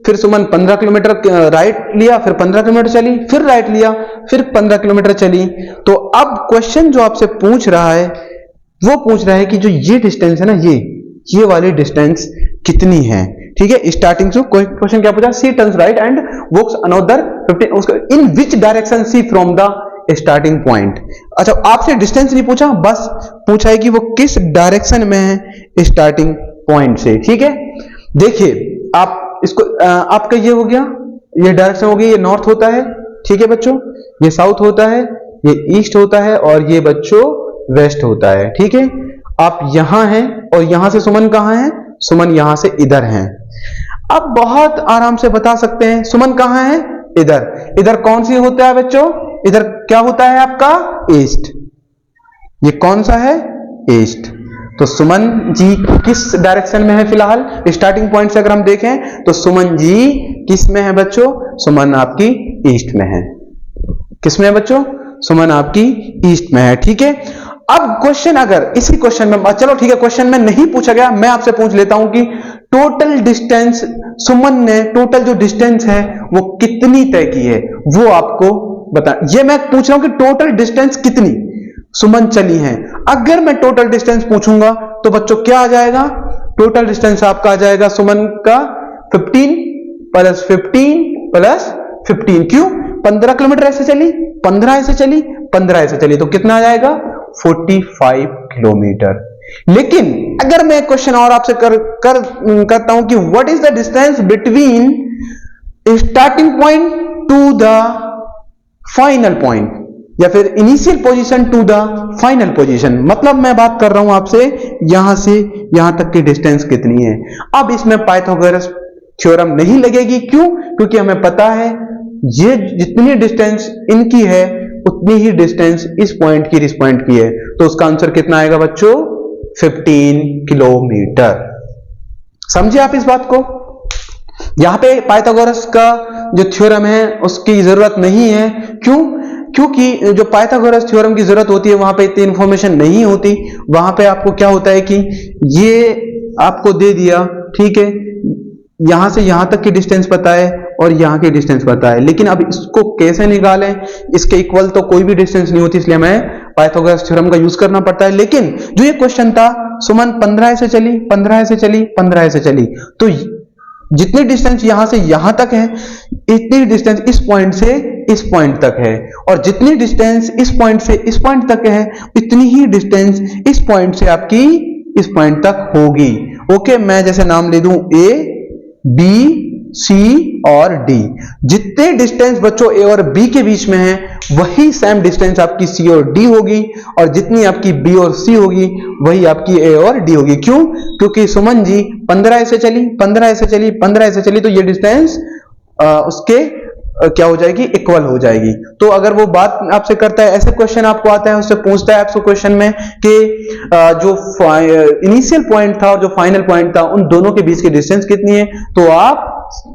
फिर सुमन 15 किलोमीटर राइट लिया, फिर 15 किलोमीटर चली, फिर राइट लिया, फिर 15 किलोमीटर चली। तो अब क्वेश्चन जो आपसे पूछ रहा है वो पूछ रहा है कि जो ये डिस्टेंस है ना, ये वाली डिस्टेंस कितनी है। ठीक है, स्टार्टिंग से क्वेश्चन क्या पूछा? She turns right and walks another 15 in which direction she from the starting point. अच्छा, आपसे डिस्टेंस नहीं पूछा, बस पूछा है कि वो किस डायरेक्शन में है स्टार्टिंग पॉइंट से। ठीक है, देखिए आप इसको आपका ये हो गया, ये डायरेक्शन हो गई, ये नॉर्थ होता है। ठीक है बच्चों, ये साउथ होता है, ये ईस्ट होता है और ये बच्चों वेस्ट होता है। ठीक है, आप यहां हैं और यहां से सुमन कहां है? सुमन यहां से इधर हैं। अब बहुत आराम से बता सकते हैं सुमन कहां है? इधर। इधर कौन सी होता है बच्चों? इधर क्या होता है आपका? ईस्ट। ये कौन सा है? ईस्ट। तो सुमन जी किस डायरेक्शन में है फिलहाल? स्टार्टिंग पॉइंट से अगर हम देखें तो सुमन जी किस में है बच्चों? सुमन आपकी ईस्ट में है। किस में है बच्चों? सुमन आपकी ईस्ट में है। ठीक है, अब क्वेश्चन अगर इसी क्वेश्चन में, चलो ठीक है क्वेश्चन में नहीं पूछा गया, मैं आपसे पूछ लेता हूं कि टोटल डिस्टेंस सुमन ने, टोटल जो डिस्टेंस है वो कितनी तय की है वो आपको बता। ये मैं पूछ रहा हूं कि टोटल डिस्टेंस कितनी सुमन चली है। अगर मैं टोटल डिस्टेंस पूछूंगा तो बच्चों क्या आ जाएगा? टोटल डिस्टेंस आपका आ जाएगा सुमन का 15 प्लस 15 प्लस 15। क्यों? 15 किलोमीटर ऐसे चली, 15 ऐसे चली, 15 ऐसे चली, तो कितना आ जाएगा? 45 किलोमीटर। लेकिन अगर मैं क्वेश्चन और आपसे करता हूं कि what is the distance between starting point to the final point, या फिर initial position to the final position, मतलब मैं बात कर रहा हूं आपसे यहां से यहां तक की डिस्टेंस कितनी है। अब इसमें पाइथागोरस थ्योरम नहीं लगेगी। क्यों? क्योंकि हमें पता है ये जितनी डिस्टेंस इनकी है उतनी ही डिस्टेंस इस पॉइंट की इस पॉइंट की है। तो उसका आंसर कितना आएगा बच्चों? 15 किलोमीटर। समझे आप इस बात को? यहां पे पाइथागोरस का जो थ्योरम है उसकी जरूरत नहीं है। क्यों? क्योंकि जो पाइथागोरस थ्योरम की जरूरत होती है वहां पे इतनी इंफॉर्मेशन नहीं होती। वहां पे आपको क्या होता है कि ये आपको दे दिया, ठीक है, यहां से यहां तक की डिस्टेंस पता है और यहां की डिस्टेंस पता है, लेकिन अब इसको कैसे निकालें? इसके इक्वल तो कोई भी डिस्टेंस नहीं होती, इसलिए हमें पाइथागोरस थ्योरम का यूज करना पड़ता है। लेकिन जो ये क्वेश्चन था, सुमन 15 से चली, 15 से चली, 15 से चली, तो जितनी डिस्टेंस यहां से यहां तक है इतनी डिस्टेंस इस पॉइंट से इस पॉइंट तक है, और जितनी डिस्टेंस इस पॉइंट से इस पॉइंट तक है इतनी ही डिस्टेंस इस पॉइंट से आपकी इस पॉइंट तक होगी। ओके, मैं जैसे नाम ले दूं ए, बी, सी और डी। जितने डिस्टेंस बच्चों ए और बी के बीच में है वही सेम डिस्टेंस आपकी सी और डी होगी, और जितनी आपकी बी और सी होगी वही आपकी ए और डी होगी। क्यों? क्योंकि सुमन जी 15 ऐसे चली, 15 ऐसे चली, 15 ऐसे चली, तो ये डिस्टेंस उसके क्या हो जाएगी? इक्वल हो जाएगी। तो अगर वो बात आपसे करता है, ऐसे क्वेश्चन आपको आता है, उससे पूछता है आपसे क्वेश्चन में कि जो इनिशियल पॉइंट था और जो फाइनल पॉइंट था उन दोनों के बीच की डिस्टेंस कितनी है, तो आप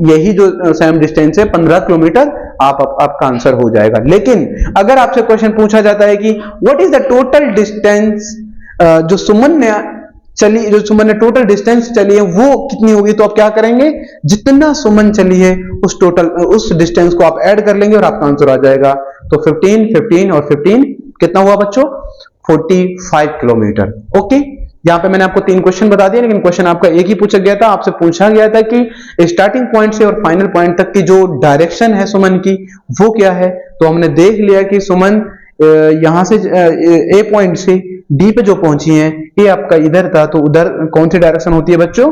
यही जो सेम डिस्टेंस है 15 किलोमीटर, आपका आंसर हो जाएगा। लेकिन अगर आपसे क्वेश्चन पूछा जाता है कि what is the total distance जो सुमन ने टोटल डिस्टेंस चली है वो कितनी होगी, तो आप क्या करेंगे? जितना सुमन चली है उस डिस्टेंस को आप ऐड कर लेंगे और आपका आंसर आ जाएगा। तो 15, 15 और 15 कितना हुआ बच्चों? 45 किलोमीटर। ओके, यहां पे मैंने आपको 3 क्वेश्चन बता दिए, लेकिन क्वेश्चन आपका एक ही पूछा गया था। आपसे पूछा गया था कि स्टार्टिंग पॉइंट से और फाइनल पॉइंट तक की जो डायरेक्शन है सुमन की वो क्या है। तो हमने देख लिया कि सुमन यहां से ए पॉइंट से डी पे जो पहुंची है, ये आपका इधर था, तो उधर कौन सी डायरेक्शन होती है बच्चों?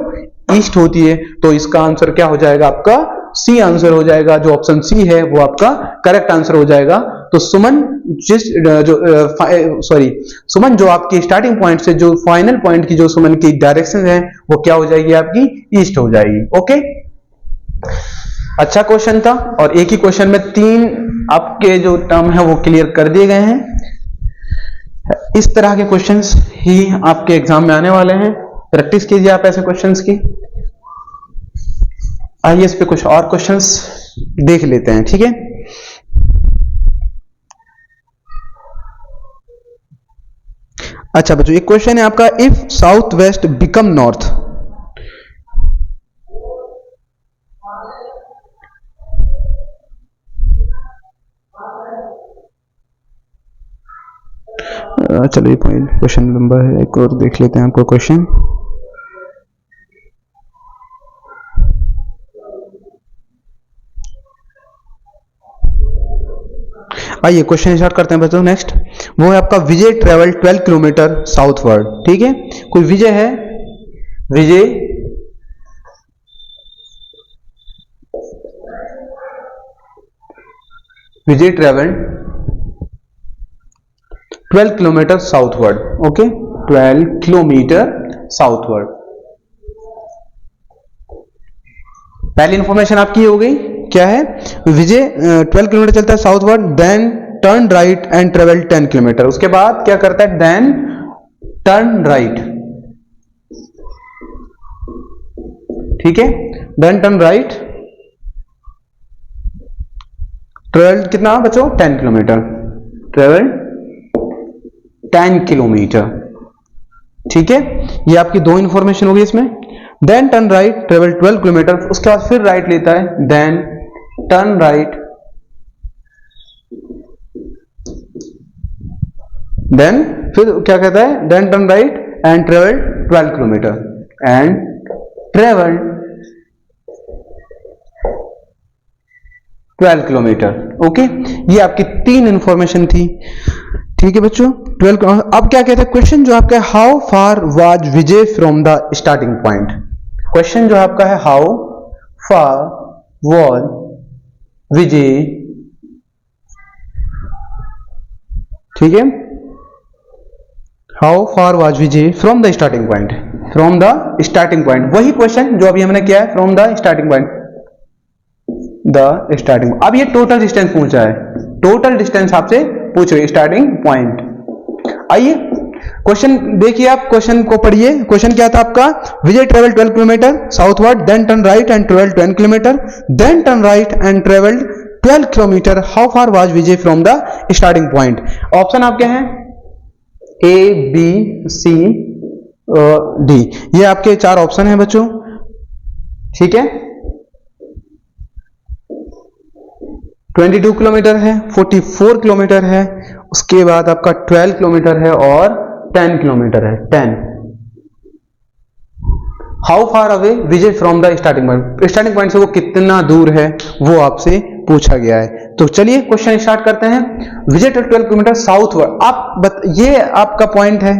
ईस्ट होती है। तो इसका आंसर क्या हो जाएगा? आपका सी आंसर हो जाएगा। जो ऑप्शन सी है वो आपका करेक्ट आंसर हो जाएगा। तो सुमन सुमन जो आपकी स्टार्टिंग पॉइंट से जो फाइनल पॉइंट की जो सुमन की डायरेक्शन है वो क्या हो जाएगी? आपकी ईस्ट हो जाएगी। ओके, अच्छा क्वेश्चन था, और एक ही क्वेश्चन में 3 आपके जो टर्म है वो क्लियर कर दिए गए हैं। इस तरह के क्वेश्चंस ही आपके एग्जाम में आने वाले हैं। प्रैक्टिस कीजिए आप ऐसे क्वेश्चंस की। आइए इस पे कुछ और क्वेश्चंस देख लेते हैं, ठीक है। अच्छा बच्चों, एक क्वेश्चन है आपका, if south west become north. चलो ये पॉइंट क्वेश्चन लंबा है, एक और देख लेते हैं आपको क्वेश्चन। आइए क्वेश्चन स्टार्ट करते हैं बच्चों। नेक्स्ट वो है आपका, विजय ट्रेवल 12 किलोमीटर साउथवर्ड, ठीक है। कोई विजय है, Vijay travel 12 kilometre southward, okay, 12 kilometre southward. पहली इंफॉर्मेशन आपकी हो गई, क्या है, विजय 12 किलोमीटर चलता है southward, then turn right and travel 10 kilometre. उसके बाद क्या करता है, देन टर्न राइट, ठीक है, देन टर्न राइट, ट्रेवल कितना बच्चों, 10 किलोमीटर, ट्रेवल 10 किलोमीटर, ठीक है। ये आपकी दो इंफॉर्मेशन होगी इसमें। Then turn right, travel 12 kilometre, उसके बाद फिर राइट लेता है, देन टर्न राइट, देन फिर क्या कहता है, then turn right and travel 12 kilometre, and travel 12 kilometre, okay. ये आपकी तीन इंफॉर्मेशन थी, ठीक है बच्चों। 12। अब क्या कहता है क्वेश्चन जो आपका, how far was Vijay from the starting point. Question जो आपका है, हाउ फार वाज विजय, ठीक है, how far was Vijay from the starting point, from the starting point, वही क्वेश्चन जो अभी हमने किया है, from the starting point, the starting. अब ये टोटल डिस्टेंस पूछा है, टोटल डिस्टेंस आपसे पूछ रहे स्टार्टिंग पॉइंट। आइए क्वेश्चन देखिए, आप क्वेश्चन को पढ़िए। क्वेश्चन क्या था आपका, Vijay travel 12 kilometre southward, then turn right and travel 10 kilometre, then turn right and travel 12 kilometre, how far was Vijay from the starting point. Option आपके हैं ए, बी, सी, डी, ये आपके चार ऑप्शन हैं बच्चों, ठीक है। 22 किलोमीटर है, 44 किलोमीटर है, उसके बाद आपका 12 किलोमीटर है और 10 किलोमीटर है, 10। How far away Vijay from the starting point, starting point से वो कितना दूर है वो आपसे पूछा गया है। तो चलिए क्वेश्चन स्टार्ट करते हैं। विजय 12 किलोमीटर साउथवर्ड, ये आपका पॉइंट है,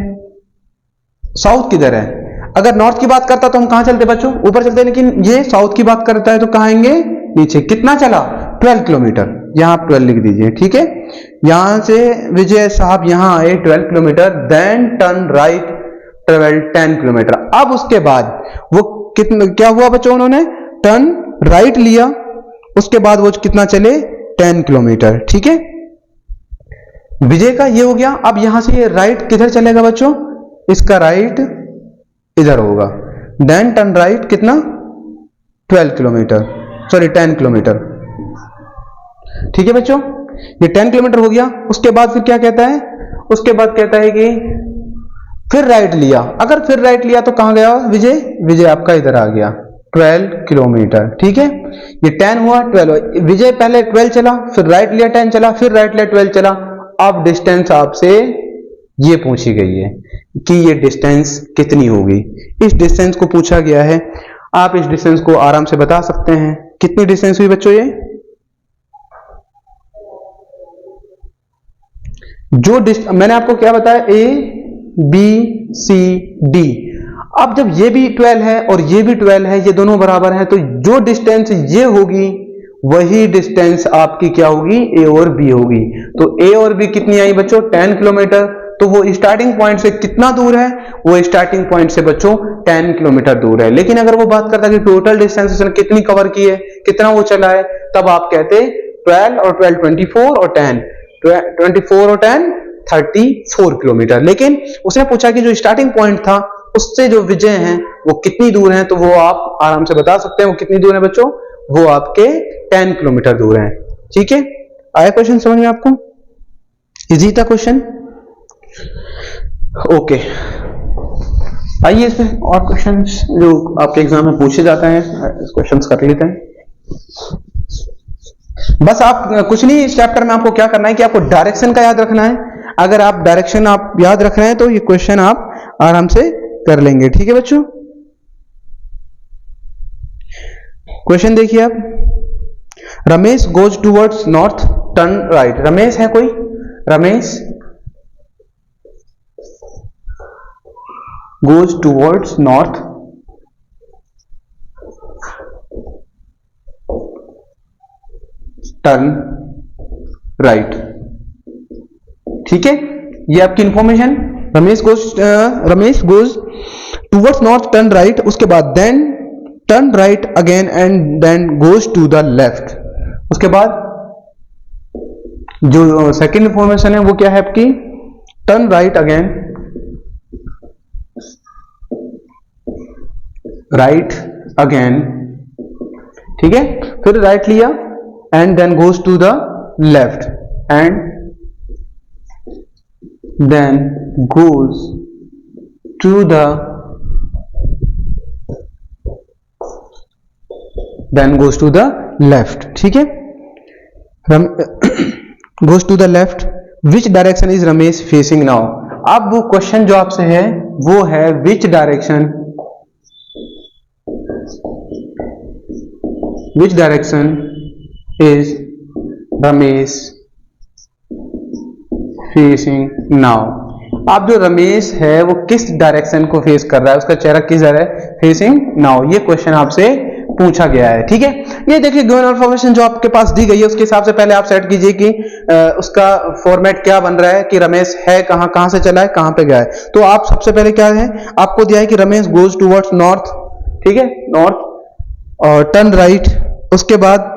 साउथ किधर है। अगर नॉर्थ की बात करता तो हम कहां चलते बच्चों, ऊपर चलते, लेकिन ये साउथ की बात करता है तो कहां आएंगे, नीचे। कितना चला, 12 किलोमीटर, यहां आप 12 लिख दीजिए, ठीक है। यहां से विजय साहब यहां आए 12 kilometre, then turn right, travel 10 kilometre. अब उसके बाद वो कितना, क्या हुआ बच्चों, उन्होंने टर्न राइट लिया, उसके बाद वो कितना चले, 10 किलोमीटर, ठीक है। विजय का ये हो गया। अब यहां से ये राइट किधर चलेगा बच्चों, इसका राइट इधर होगा, देन टर्न राइट कितना, 12 किलोमीटर, सॉरी 10 किलोमीटर, ठीक है बच्चों। ये 10 किलोमीटर हो गया। उसके बाद फिर क्या कहता है, उसके बाद कहता है कि फिर राइट लिया। अगर फिर राइट लिया तो कहां गया विजय, विजय आपका इधर आ गया, 12 किलोमीटर, ठीक है। ये 10 हुआ, 12, विजय पहले 12 चला, फिर राइट लिया 10 चला, फिर राइट लिया 12 चला। अब डिस्टेंस आपसे ये पूछी गई है कि ये डिस्टेंस कितनी होगी, इस डिस्टेंस को पूछा गया है। आप इस डिस्टेंस को आराम से बता सकते हैं। कितनी डिस्टेंस हुई बच्चों, ये जो मैंने आपको क्या बताया, ए, बी, सी, डी। अब जब ये भी 12 है और ये भी 12 है, ये दोनों बराबर हैं, तो जो डिस्टेंस ये होगी वही डिस्टेंस आपकी क्या होगी, ए और बी होगी। तो ए और बी कितनी आई बच्चों, 10 किलोमीटर। तो वो स्टार्टिंग पॉइंट से कितना दूर है, वो स्टार्टिंग पॉइंट से बच्चों 10 किलोमीटर दूर है। लेकिन अगर वो बात करता कि टोटल डिस्टेंस उसने कितनी कवर की है, कितना वो चला है, तब आप कहते 12 और 12 24 और 10, 24 और 10 34 किलोमीटर। लेकिन उसने पूछा कि जो स्टार्टिंग पॉइंट था उससे जो विजय हैं वो कितनी दूर हैं, तो वो आप आराम से बता सकते हैं वो कितनी दूर है बच्चों, वो आपके 10 किलोमीटर दूर है। ठीक है, आया क्वेश्चन समझ में आपको? इजी था क्वेश्चन। ओके, आइए इसमें और क्वेश्चंस जो आपके एग्जाम में पूछे जाते हैं क्वेश्चंस कर लेते हैं। बस आप कुछ नहीं, इस चैप्टर में आपको क्या करना है कि आपको डायरेक्शन का याद रखना है। अगर आप डायरेक्शन आप याद रख रहे हैं तो ये क्वेश्चन आप आराम से कर लेंगे। ठीक है बच्चों, क्वेश्चन देखिए आप, Ramesh goes towards north turn right. Ramesh है कोई, Ramesh goes towards north turn right। ठीक है, ये आपकी information. Ramesh goes towards north turn right, उसके बाद then turn right again and then goes to the left। उसके बाद जो सेकंड इंफॉर्मेशन है वो क्या है आपकी, turn right again, right again. ठीक है, फिर राइट लिया and then goes to the left and then goes to the left. ठीक है, goes to the left, which direction is Ramesh facing now. अब वो क्वेश्चन जो आपसे है वो है which direction is Ramesh facing now। अब जो रमेश है वो किस डायरेक्शन को फेस कर रहा है, उसका चेहरा किस तरह है, फेसिंग नाउ। ये क्वेश्चन आपसे पूछा गया है। ठीक है, ये देखिए गिवन इन्फॉर्मेशन जो आपके पास दी गई है उसके हिसाब से पहले आप सेट कीजिए कि उसका फॉर्मेट क्या बन रहा है कि रमेश है कहां से चला है, कहां पे गया है। तो आप सबसे पहले क्या है, आपको दिया है कि रमेश गोज टूवर्ड्स नॉर्थ। ठीक है, नॉर्थ और टर्न राइट, उसके बाद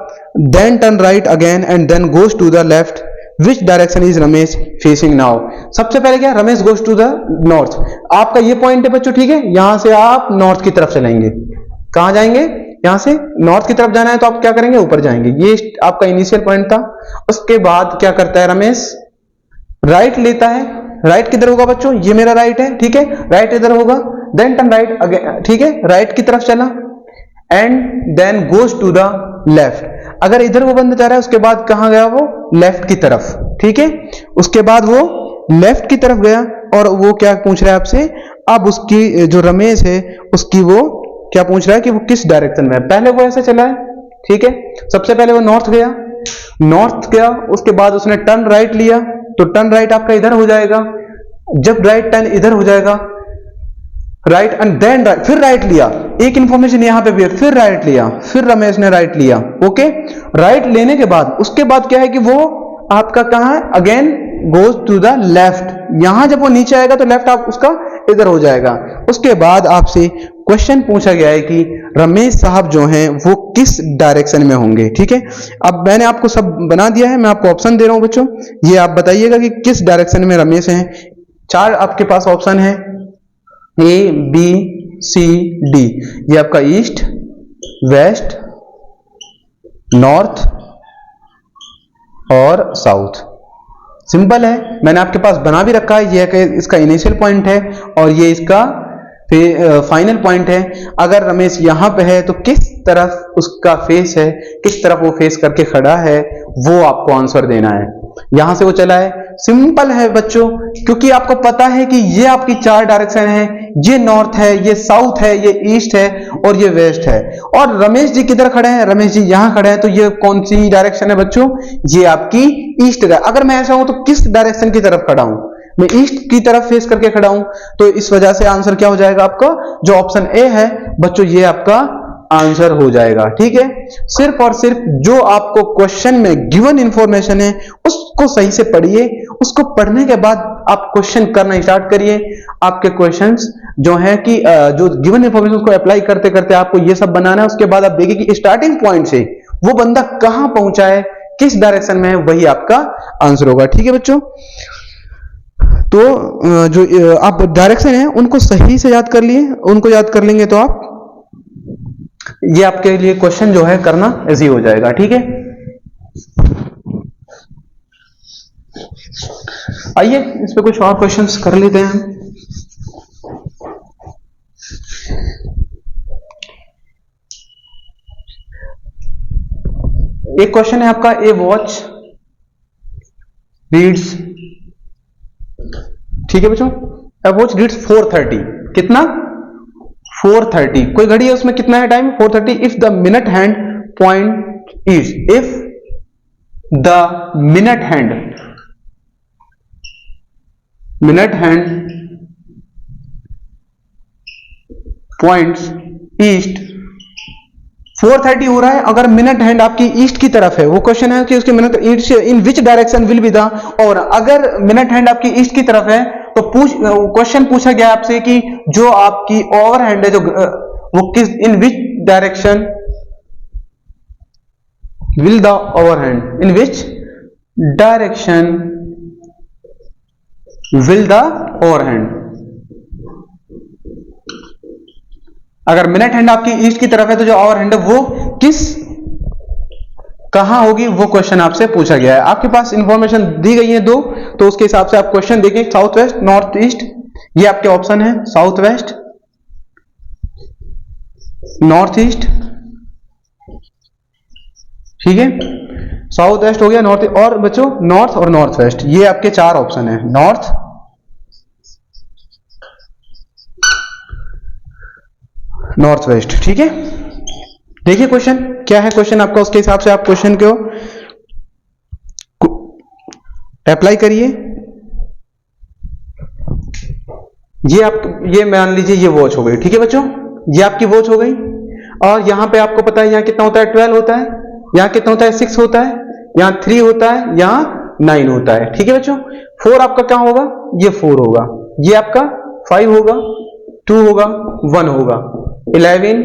then turn right again and then goes to the left, which direction is Ramesh facing now. सबसे पहले क्या, Ramesh goes to the north. आपका ये पॉइंट है बच्चों। ठीक है, यहां से आप नॉर्थ की तरफ चलेंगे। कहां जाएंगे, यहां से नॉर्थ की तरफ जाना है तो आप क्या करेंगे, ऊपर जाएंगे। ये आपका इनिशियल पॉइंट था। उसके बाद क्या करता है रमेश, राइट लेता है। राइट किधर होगा बच्चों, ये मेरा राइट है। ठीक है, राइट इधर होगा, देन टर्न राइट अगेन। ठीक है, राइट की तरफ चला and then goes to the left. अगर इधर वो बंदा जा रहा है उसके बाद कहां गया, वो लेफ्ट की तरफ। ठीक है, उसके बाद वो लेफ्ट की तरफ गया और वो क्या पूछ रहा है आपसे, अब उसकी जो रमेश है उसकी वो क्या पूछ रहा है कि वो किस डायरेक्शन में है। पहले वो ऐसे चला है। ठीक है, सबसे पहले वो नॉर्थ गया, उसके बाद उसने टर्न राइट लिया, तो टर्न राइट आपका इधर हो जाएगा। जब राइट टर्न इधर हो जाएगा, राइट एंड देन राइट, फिर राइट लिया। एक इंफॉर्मेशन यहां पे भी है, फिर राइट लिया, फिर रमेश ने राइट लिया। ओके, राइट लेने के बाद उसके बाद क्या है कि वो आपका कहां है, again goes to the left. यहां जब वो नीचे आएगा तो लेफ्ट आप उसका इधर हो जाएगा। उसके बाद आपसे क्वेश्चन पूछा गया है कि रमेश साहब जो हैं वो किस डायरेक्शन में होंगे। ठीक है, अब मैंने आपको सब बना दिया है, मैं आपको ऑप्शन दे रहा हूं बच्चों, ये आप बताइएगा कि किस डायरेक्शन में रमेश हैं। 4 आपके पास ऑप्शन है, ए बी सी डी। ये आपका ईस्ट, वेस्ट, नॉर्थ और साउथ। सिंपल है, मैंने आपके पास बना भी रखा है। ये इसका इनिशियल पॉइंट है और ये इसका फाइनल पॉइंट है। अगर रमेश यहां पे है तो किस तरफ उसका फेस है, किस तरफ वो फेस करके खड़ा है, वो आपको आंसर देना है। यहां से वो चला है, सिंपल है बच्चों, क्योंकि आपको पता है कि ये आपकी 4 डायरेक्शन है, ये नॉर्थ है, ये साउथ है, ये ईस्ट है और ये वेस्ट है। और रमेश जी किधर खड़े हैं, रमेश जी यहां खड़े हैं, तो ये कौन सी डायरेक्शन है बच्चों, ये आपकी ईस्ट है। अगर मैं ऐसा हूं तो किस डायरेक्शन की तरफ खड़ा हूं, मैं ईस्ट की तरफ फेस करके खड़ा हूं, तो इस वजह से आंसर क्या हो जाएगा आपका, जो ऑप्शन ए है बच्चों, ये आपका आंसर हो जाएगा। ठीक है, सिर्फ और सिर्फ जो आपको क्वेश्चन में गिवन इंफॉर्मेशन है उसको सही से पढ़िए। उसको पढ़ने के बाद आप क्वेश्चन करना स्टार्ट करिए। आपके क्वेश्चंस जो है कि जो गिवन इंफॉर्मेशन उसको अप्लाई करते करते आपको ये सब बनाना है। उसके बाद आप देखिए कि स्टार्टिंग पॉइंट से वो बंदा कहां पहुंचा है, किस डायरेक्शन में है, वही आपका आंसर होगा। ठीक है बच्चों, तो जो आप डायरेक्शन है उनको सही से याद कर लिए, उनको याद कर लेंगे तो आप ये आपके लिए क्वेश्चन जो है करना इजी हो जाएगा। ठीक है, आइए इस पे कुछ और क्वेश्चंस कर लेते हैं। एक क्वेश्चन है आपका, ए वॉच रीड्स, ठीक है बच्चों, ए वॉच रीड्स 4:30, कितना 4:30, कोई घड़ी है उसमें कितना है time 4:30, if the minute hand point is, if the minute hand points east, 4:30 हो रहा है, अगर मिनट हैंड आपकी ईस्ट की तरफ है, वो क्वेश्चन है कि उसके minute east in which direction will be the, और अगर मिनट हैंड आपकी ईस्ट की तरफ है तो क्वेश्चन पूछा गया आपसे कि जो आपकी ओवर हैंड है जो वो किस, in which direction will the hour hand, in which direction will the hour hand, अगर मिनट हैंड आपकी ईस्ट की तरफ है तो जो ओवर हैंड है वो कहां होगी, वो क्वेश्चन आपसे पूछा गया है। आपके पास इंफॉर्मेशन दी गई है दो, तो उसके हिसाब से आप क्वेश्चन देखें, साउथ वेस्ट, नॉर्थ ईस्ट, ये आपके ऑप्शन है, साउथ वेस्ट, नॉर्थ ईस्ट, ठीक है, साउथ वेस्ट हो गया, नॉर्थ, और बच्चों नॉर्थ और नॉर्थ वेस्ट, ये आपके चार ऑप्शन है, नॉर्थ, नॉर्थ वेस्ट। ठीक है, देखिए क्वेश्चन क्या है, क्वेश्चन आपका उसके हिसाब से आप क्वेश्चन को अप्लाई करिए। ये मान लीजिए ये वॉच हो गई, ठीक है बच्चों, ये आपकी वॉच हो गई, और यहां पे आपको पता है यहां कितना होता है 12 होता है, यहां कितना होता है 6 होता है, यहां 3 होता है, यहां 9 होता है। ठीक है बच्चों, 4 आपका क्या होगा, ये 4 होगा, ये आपका 5 होगा, 2 होगा, 1 होगा, 11,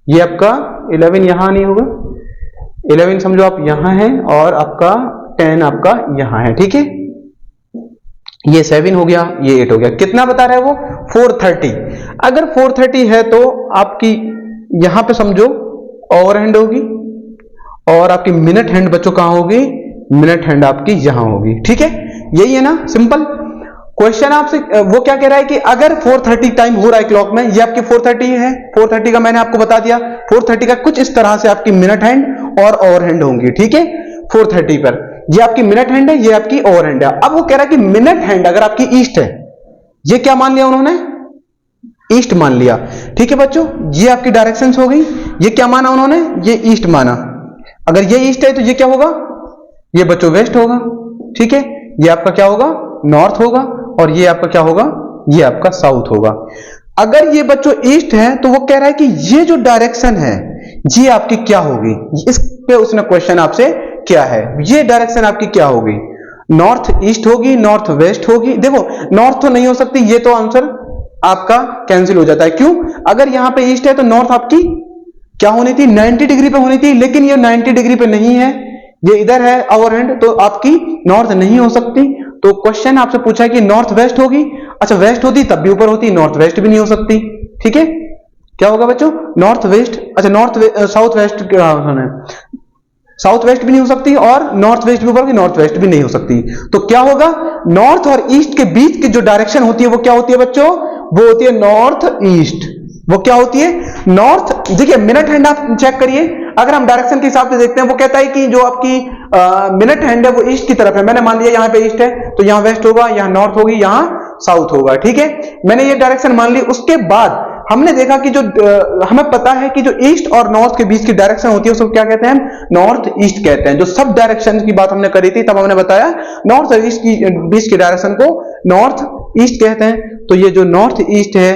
ये आपका 11 यहां नहीं होगा, 11 समझो आप यहां है, और आपका 10 आपका यहां है। ठीक है, ये 7 हो गया, ये 8 हो गया, कितना बता रहा है वो 4:30, अगर 4:30 है तो आपकी यहां पे समझो ओवर हैंड होगी, और आपकी मिनट हैंड बच्चों कहां होगी, मिनट हैंड आपकी यहां होगी। ठीक है, यही है ना, सिंपल क्वेश्चन आपसे। वो क्या कह रहा है कि अगर 4:30 टाइम हो रहा है क्लॉक में, ये आपकी 4:30 है, 4:30 का मैंने आपको बता दिया, 4:30 का कुछ इस तरह से आपकी मिनट हैंड और ओवर हैंड होंगी। ठीक है, 4:30 पर ये आपकी मिनट हैंड है, ये आपकी ओवर हैंड है। अब वो कह रहा है कि मिनट हैंड अगर आपकी ईस्ट है, ये क्या मान लिया उन्होंने, ईस्ट मान लिया। ठीक है बच्चों, ये आपकी डायरेक्शन हो गई, ये क्या माना उन्होंने, ये ईस्ट माना, अगर ये ईस्ट है तो ये क्या होगा, ये बच्चों वेस्ट होगा। ठीक है, ये आपका क्या होगा, नॉर्थ होगा, और ये आपका क्या होगा, ये आपका साउथ होगा। अगर ये बच्चों ईस्ट है तो वो कह रहा है कि ये जो डायरेक्शन है ये आपकी क्या होगी, इस पे उसने क्वेश्चन आपसे क्या है, ये डायरेक्शन आपकी क्या होगी, नॉर्थ ईस्ट होगी, नॉर्थ वेस्ट होगी। देखो नॉर्थ तो नहीं हो सकती, ये तो आंसर आपका कैंसिल हो जाता है। क्यों, अगर यहां पे ईस्ट है तो नॉर्थ आपकी क्या होनी थी, 90 डिग्री पे होनी थी, लेकिन ये 90 डिग्री पे नहीं है, ये इधर है ओवर हैंड, तो आपकी नॉर्थ नहीं हो सकती। तो क्वेश्चन आपसे पूछा है कि नॉर्थ वेस्ट होगी, अच्छा वेस्ट होती तब भी ऊपर होती, नॉर्थ वेस्ट भी नहीं हो सकती। ठीक है, क्या होगा बच्चों, नॉर्थ वेस्ट, अच्छा साउथ वेस्ट, साउथ वेस्ट भी नहीं हो सकती, और नॉर्थ वेस्ट भी ऊपर होगी, नॉर्थ वेस्ट भी नहीं हो सकती। तो क्या होगा, नॉर्थ और ईस्ट के बीच की जो डायरेक्शन होती है वो क्या होती है बच्चों, वो होती है नॉर्थ ईस्ट, वो क्या होती है, नॉर्थ। देखिए मिनट हैंड आप चेक करिए, अगर हम डायरेक्शन के हिसाब से देखते हैं, वो कहता है कि जो आपकी मिनट हैंड है वो ईस्ट की तरफ है, मैंने मान लिया यहां पे ईस्ट है तो यहां वेस्ट होगा, यहां नॉर्थ होगी, यहां साउथ होगा। ठीक है, मैंने ये डायरेक्शन मान ली। उसके बाद हमने देखा कि जो हमें पता है कि जो ईस्ट और नॉर्थ के बीच की डायरेक्शन होती है उसको क्या कहते हैं, नॉर्थ ईस्ट कहते हैं। जो सब डायरेक्शन की बात हमने करी थी तब हमने बताया नॉर्थ और ईस्ट की बीच की डायरेक्शन को नॉर्थ ईस्ट कहते हैं। तो ये जो नॉर्थ ईस्ट है,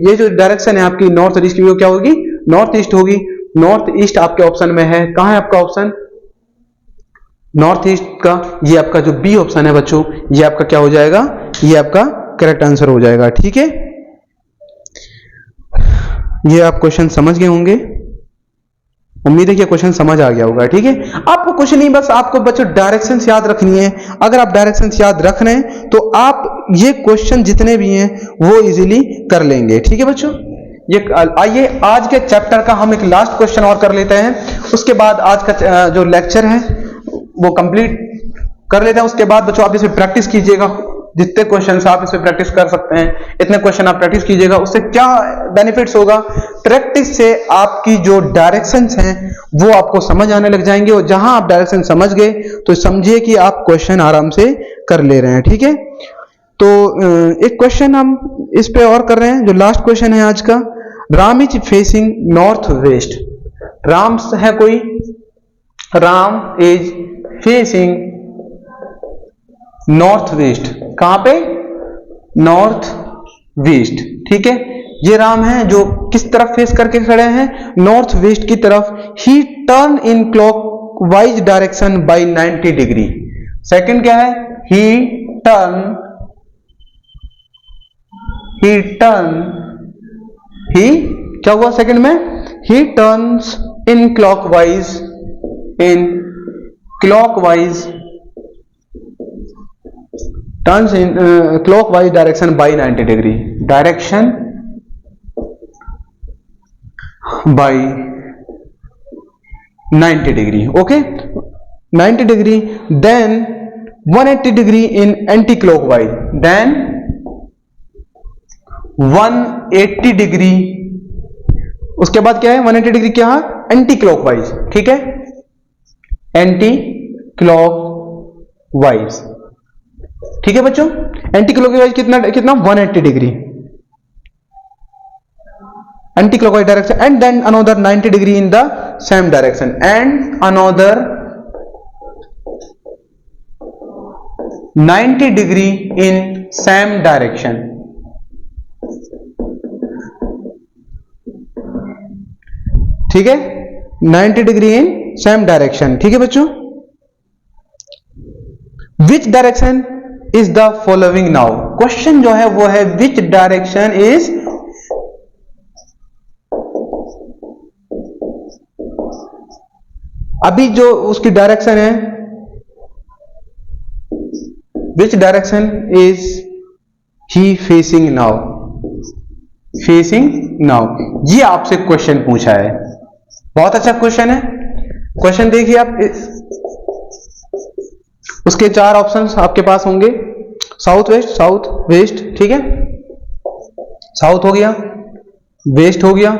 ये जो डायरेक्शन है आपकी नॉर्थ और ईस्ट की, वो क्या होगी, नॉर्थ ईस्ट होगी। नॉर्थ ईस्ट आपके ऑप्शन में है, कहां है आपका ऑप्शन, नॉर्थ ईस्ट का, ये आपका जो बी ऑप्शन है बच्चों, ये आपका क्या हो जाएगा, ये आपका करेक्ट आंसर हो जाएगा। ठीक है, ये आप क्वेश्चन समझ गए होंगे। उम्मीद है कि क्वेश्चन समझ आ गया होगा। ठीक है, आपको कुछ नहीं, बस आपको बच्चों डायरेक्शंस याद रखनी है। अगर आप डायरेक्शंस याद रख रहे हैं तो आप ये क्वेश्चन जितने भी हैं वो इजीली कर लेंगे। ठीक है बच्चों, ये आइए आज के चैप्टर का हम एक लास्ट क्वेश्चन और कर लेते हैं, उसके बाद आज का जो लेक्चर है वो कंप्लीट कर लेते हैं। उसके बाद बच्चों आप इसे प्रैक्टिस कीजिएगा, जितने क्वेश्चन आप इसे प्रैक्टिस कर सकते हैं इतने क्वेश्चन आप प्रैक्टिस कीजिएगा। उससे क्या बेनिफिट्स होगा, प्रैक्टिस से आपकी जो डायरेक्शंस हैं वो आपको समझ आने लग जाएंगे, और जहां आप डायरेक्शन समझ गए तो समझिए कि आप क्वेश्चन आराम से कर ले रहे हैं। ठीक है, तो एक क्वेश्चन हम इस पे और कर रहे हैं, जो लास्ट क्वेश्चन है आज का। Ram is facing north waste. Ram है कोई, Ram is facing north waste. कहां पे, नॉर्थ वेस्ट। ठीक है, ये राम है जो किस तरफ फेस करके खड़े हैं, नॉर्थ वेस्ट की तरफ। ही turn in clockwise direction by 90 degree. Second क्या है, ही क्या हुआ सेकंड में, ही turns in clockwise turns in clockwise direction by 90 degree, direction by 90 degree. Okay, 90 degree, then 180 degree in anti-clockwise, then 180 degree, उसके बाद क्या है 180 डिग्री क्या है, एंटी क्लॉकवाइज। ठीक है, एंटी क्लॉकवाइज। ठीक है बच्चों, एंटी क्लॉकवाइज कितना 180 degree anti clockwise direction, and then another 90 degree in the same direction, and another 90 degree in same direction. ठीक है, 90 डिग्री इन सेम डायरेक्शन। ठीक है बच्चों, विच direction is the following now. Question जो है वो है विच डायरेक्शन इज, अभी जो उसकी डायरेक्शन है, which direction is he facing now, ये आपसे क्वेश्चन पूछा है। बहुत अच्छा क्वेश्चन है। क्वेश्चन देखिए आप, उसके 4 ऑप्शंस आपके पास होंगे, साउथ वेस्ट। ठीक है, साउथ हो गया, वेस्ट हो गया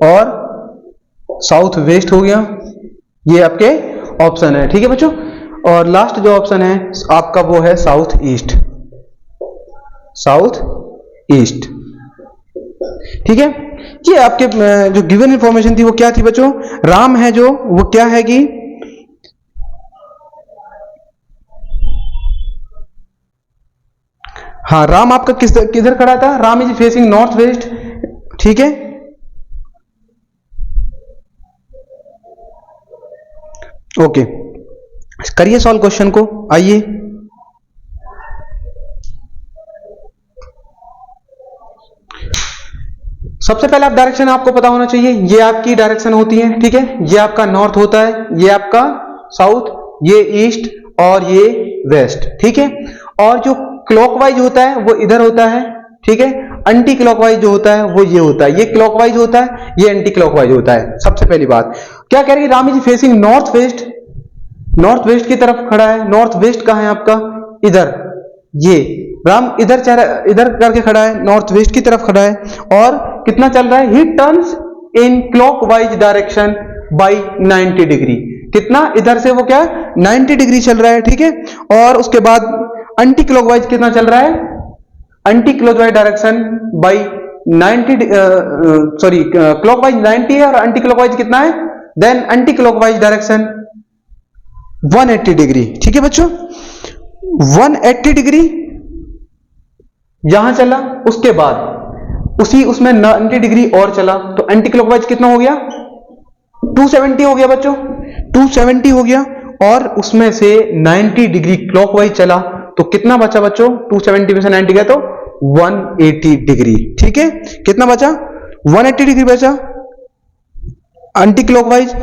और साउथ वेस्ट हो गया, ये आपके ऑप्शन है। ठीक है बच्चों, और लास्ट जो ऑप्शन है आपका वो है साउथ ईस्ट। ठीक है, ये आपके जो गिवन इंफॉर्मेशन थी वो क्या थी बच्चों, राम है जो वो क्या है कि हाँ, राम आपका किधर खड़ा था, Ram is facing north waste. ठीक है, ओके, करिए सॉल्व क्वेश्चन को। आइए, सबसे पहले आप डायरेक्शन आपको पता होना चाहिए, ये आपकी डायरेक्शन होती है। ठीक है, ये आपका नॉर्थ होता है, ये आपका साउथ, ये ईस्ट और ये वेस्ट। ठीक है, और जो क्लॉकवाइज होता है वो इधर होता है। ठीक है, एंटी क्लॉकवाइज जो होता है वो ये होता है, ये क्लॉकवाइज होता है, ये एंटी क्लॉकवाइज होता है। सबसे पहली बात क्या कह रही है, Ram is facing north west की तरफ खड़ा है। नॉर्थ वेस्ट कहां है आपका, इधर, ये राम इधर करके खड़ा है, नॉर्थ वेस्ट की तरफ खड़ा है, और कितना चल रहा है, ही turns in clockwise direction by 90 degree. कितना, इधर से वो क्या है 90 डिग्री चल रहा है। ठीक है, और उसके बाद एंटी क्लॉकवाइज कितना चल रहा है, anti clockwise direction by 90, sorry clockwise 90 है और एंटी क्लॉकवाइज कितना है, then anti clockwise direction 180 degree. ठीक है बच्चों, 180 डिग्री यहां चला, उसके बाद उसमें 90 डिग्री और चला, तो एंटी क्लॉकवाइज कितना हो गया, 270 हो गया बच्चों, 270 हो गया, और उसमें से 90 डिग्री क्लॉकवाइज चला, तो कितना बचा बच्चों, 270 में से 90 गया तो 180 डिग्री। ठीक है, कितना बचा, 180 डिग्री बचा। एंटी क्लॉकवाइज,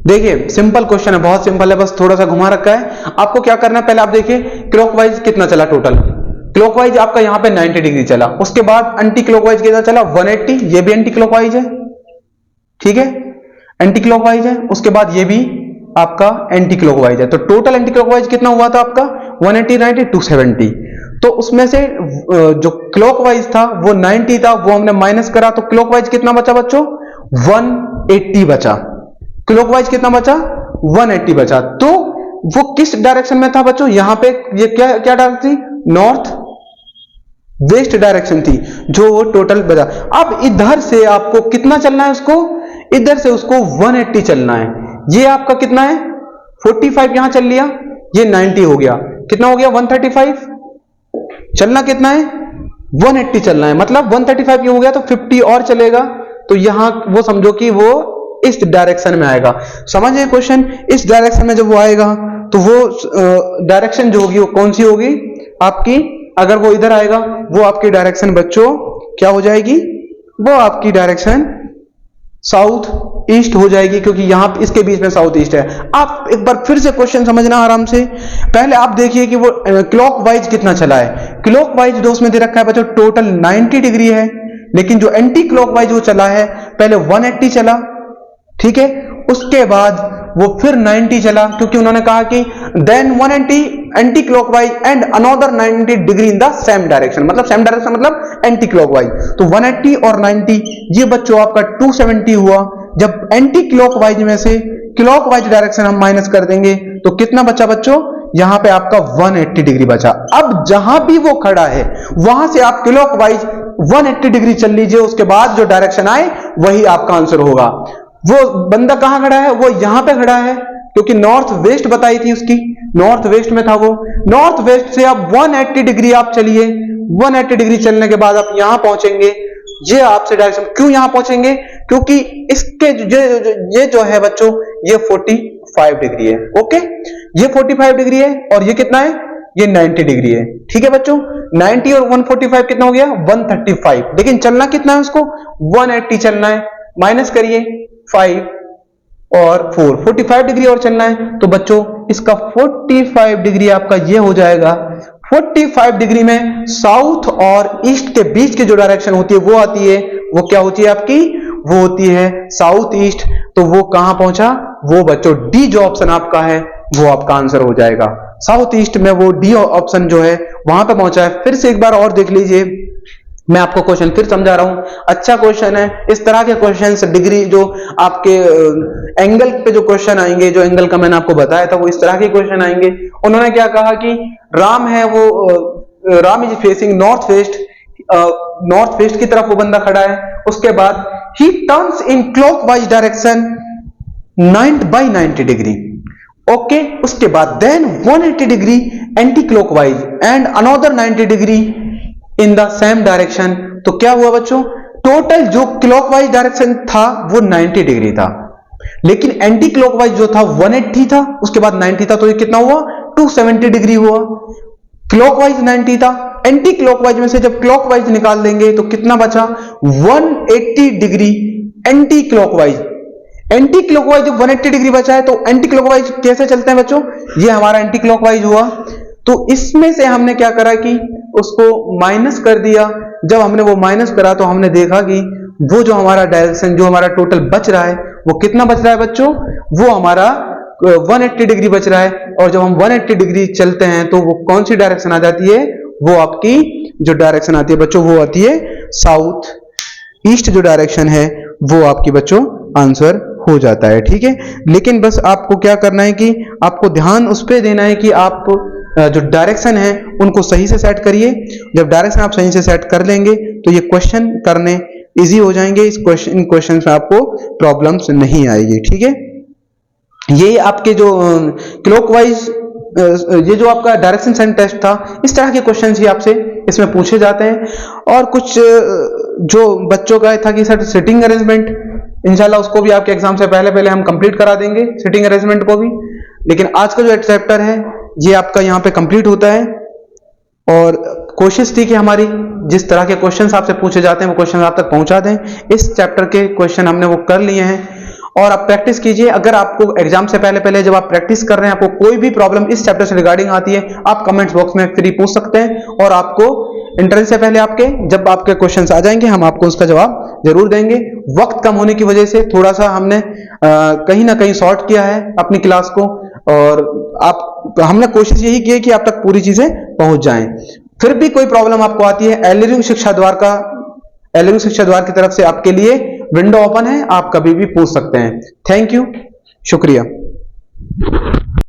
देखिए सिंपल क्वेश्चन है, बहुत सिंपल है, बस थोड़ा सा घुमा रखा है। आपको क्या करना है, पहले आप देखिए क्लॉकवाइज कितना चला टोटल। क्लॉकवाइज आपका यहां पे 90 डिग्री चला, उसके बाद एंटी क्लॉकवाइज कितना चला 180, ये भी एंटी क्लॉकवाइज है, ठीक है, एंटी क्लॉकवाइज है। उसके बाद ये भी आपका एंटी क्लॉकवाइज है। तो टोटल एंटी क्लॉकवाइज कितना हुआ था आपका 180, 90, 270। तो उसमें से जो क्लॉकवाइज था वो 90 था, वो हमने माइनस करा, तो क्लॉकवाइज कितना बचा बच्चों 180 बचा। क्लॉकवाइज कितना बचा 180 बचा। तो वो किस डायरेक्शन में था बच्चों, यहां पे ये क्या डायरेक्शन थी, नॉर्थ वेस्ट डायरेक्शन थी, जो वो टोटल बचा। अब इधर से आपको कितना चलना है, उसको इधर से उसको 180 चलना है। ये आपका कितना है 45 यहां चल लिया, ये 90 हो गया, कितना हो गया 135। चलना कितना है 180 चलना है, मतलब 135 ये हो गया, तो 50 और चलेगा। तो यहां वो समझो कि वो इस डायरेक्शन में आएगा। समझे क्वेश्चन, इस डायरेक्शन में जब वो आएगा तो वो डायरेक्शन जो होगी वो कौन सी होगी आपकी, अगर वो इधर आएगा वो आपकी डायरेक्शन बच्चों क्या हो जाएगी, वो आपकी डायरेक्शन साउथ ईस्ट हो जाएगी, क्योंकि यहां इसके बीच में साउथ ईस्ट है। आप एक बार फिर से क्वेश्चन समझना आराम से। पहले आप देखिए कि वो क्लॉकवाइज कितना चला है। क्लॉकवाइज जो उसमें दे रखा है बच्चों टोटल 90 डिग्री है, लेकिन जो एंटी क्लॉकवाइज वो चला है पहले 180 चला, ठीक है, उसके बाद वो फिर 90 चला, क्योंकि उन्होंने कहा कि then 180 anti clockwise and another 90 degree in the same direction, मतलब सेम डायरेक्शन मतलब एंटी क्लॉकवाइज। तो 180 और 90 ये बच्चों आपका 270 हुआ। जब एंटी क्लॉकवाइज में से क्लॉकवाइज डायरेक्शन हम माइनस कर देंगे तो कितना बचा बच्चों, यहां पे आपका 180 डिग्री बचा। अब जहां भी वो खड़ा है वहां से आप क्लॉकवाइज 180 डिग्री चल लीजिए, उसके बाद जो डायरेक्शन आए वही आपका आंसर होगा। वो बंदा कहां खड़ा है, वो यहां पे खड़ा है, क्योंकि नॉर्थ वेस्ट बताई थी उसकी, नॉर्थ वेस्ट में था वो। नॉर्थ वेस्ट से आप 180 डिग्री आप चलिए, 180 डिग्री चलने के बाद आप यहां पहुंचेंगे। ये आपसे डायरेक्शन क्यों यहां पहुंचेंगे, क्योंकि इसके ये जो है बच्चों ये 45 डिग्री है, ओके, ये 45 डिग्री है और ये कितना है, ये 90 डिग्री है, ठीक है बच्चों। 90 और 145 कितना हो गया 135, लेकिन चलना कितना है उसको 180 चलना है, माइनस करिए 5 और 4, 45 डिग्री और चलना है। तो बच्चों इसका 45 डिग्री आपका ये हो जाएगा। 45 डिग्री में साउथ और ईस्ट के बीच की जो डायरेक्शन होती है वो आती है, वो क्या होती है आपकी, वो होती है साउथ ईस्ट। तो वो कहां पहुंचा, वो बच्चों डी जो ऑप्शन आपका है वो आपका आंसर हो जाएगा। साउथ ईस्ट में वो डी ऑप्शन जो है वहां पे पहुंचा है। फिर से एक बार और देख लीजिए, मैं आपको क्वेश्चन फिर समझा रहा हूं, अच्छा क्वेश्चन है। इस तरह के क्वेश्चंस डिग्री जो आपके एंगल पे जो क्वेश्चन आएंगे, जो एंगल का मैंने आपको बताया था वो इस तरह के क्वेश्चन आएंगे। उन्होंने क्या कहा कि राम है वो Ram is facing north west, north west की तरफ वो बंदा खड़ा है। उसके बाद he turns in clockwise direction 90 degree, okay. उसके बाद then 180 degree anti clockwise and another 90 degree in the same direction. तो क्या हुआ बच्चों, टोटल जो क्लॉकवाइज डायरेक्शन था वो 90 डिग्री था, लेकिन एंटी क्लॉकवाइज जो था 180 था, उसके बाद 90 था, तो ये कितना हुआ 270 डिग्री हुआ। क्लॉकवाइज 90 था, एंटी क्लॉकवाइज में से जब क्लॉकवाइज निकाल देंगे तो कितना बचा 180 degree anti clockwise. Anti clockwise जब 180 डिग्री बचा है तो एंटी क्लॉकवाइज कैसे चलते हैं बच्चों, ये हमारा एंटी क्लॉकवाइज हुआ। तो इसमें से हमने क्या करा कि उसको माइनस कर दिया। जब हमने वो माइनस करा तो हमने देखा कि वो जो हमारा डायरेक्शन जो हमारा टोटल बच रहा है वो कितना बच रहा है बच्चों, वो हमारा 180 डिग्री बच रहा है। और जब हम 180 डिग्री चलते हैं तो वो कौन सी डायरेक्शन आ जाती है, वो आपकी जो डायरेक्शन आती है बच्चों वो आती है साउथ ईस्ट। जो डायरेक्शन है वो आपकी बच्चों आंसर हो जाता है, ठीक है। लेकिन बस आपको क्या करना है कि आपको ध्यान उस पर देना है कि आप जो डायरेक्शन है उनको सही से सेट करिए। जब डायरेक्शन आप सही से सेट कर लेंगे तो ये क्वेश्चन करने इजी हो जाएंगे। इन क्वेश्चन में आपको प्रॉब्लम्स नहीं आएगी, ठीक है। ये आपके जो क्लॉकवाइज ये जो आपका डायरेक्शन सेंस टेस्ट था, इस तरह के क्वेश्चंस ही आपसे इसमें पूछे जाते हैं। और कुछ जो बच्चों का था कि सर सिटिंग अरेंजमेंट, इंशाल्लाह उसको भी आपके एग्जाम से पहले हम कंप्लीट करा देंगे सिटिंग अरेंजमेंट को भी। लेकिन आज का जो चैप्टर है ये आपका यहाँ पे कंप्लीट होता है। और कोशिश थी कि हमारी जिस तरह के क्वेश्चन आपसे पूछे जाते हैं वो क्वेश्चन आप तक पहुंचा दें। इस चैप्टर के क्वेश्चन हमने वो कर लिए हैं और आप प्रैक्टिस कीजिए। अगर आपको एग्जाम से पहले जब आप प्रैक्टिस कर रहे हैं आपको कोई भी प्रॉब्लम इस चैप्टर से रिगार्डिंग आती है, आप कमेंट्स बॉक्स में फ्री पूछ सकते हैं और आपको एंट्रेंस से पहले जब आपके क्वेश्चंस आ जाएंगे हम आपको उसका जवाब जरूर देंगे। वक्त कम होने की वजह से थोड़ा सा हमने कहीं ना कहीं शॉर्ट किया है अपनी क्लास को और हमने कोशिश यही की है कि आप तक पूरी चीजें पहुंच जाएं। फिर भी कोई प्रॉब्लम आपको आती है, एलियरिंग शिक्षा द्वार की तरफ से आपके लिए विंडो ओपन है, आप कभी भी पूछ सकते हैं। थैंक यू, शुक्रिया।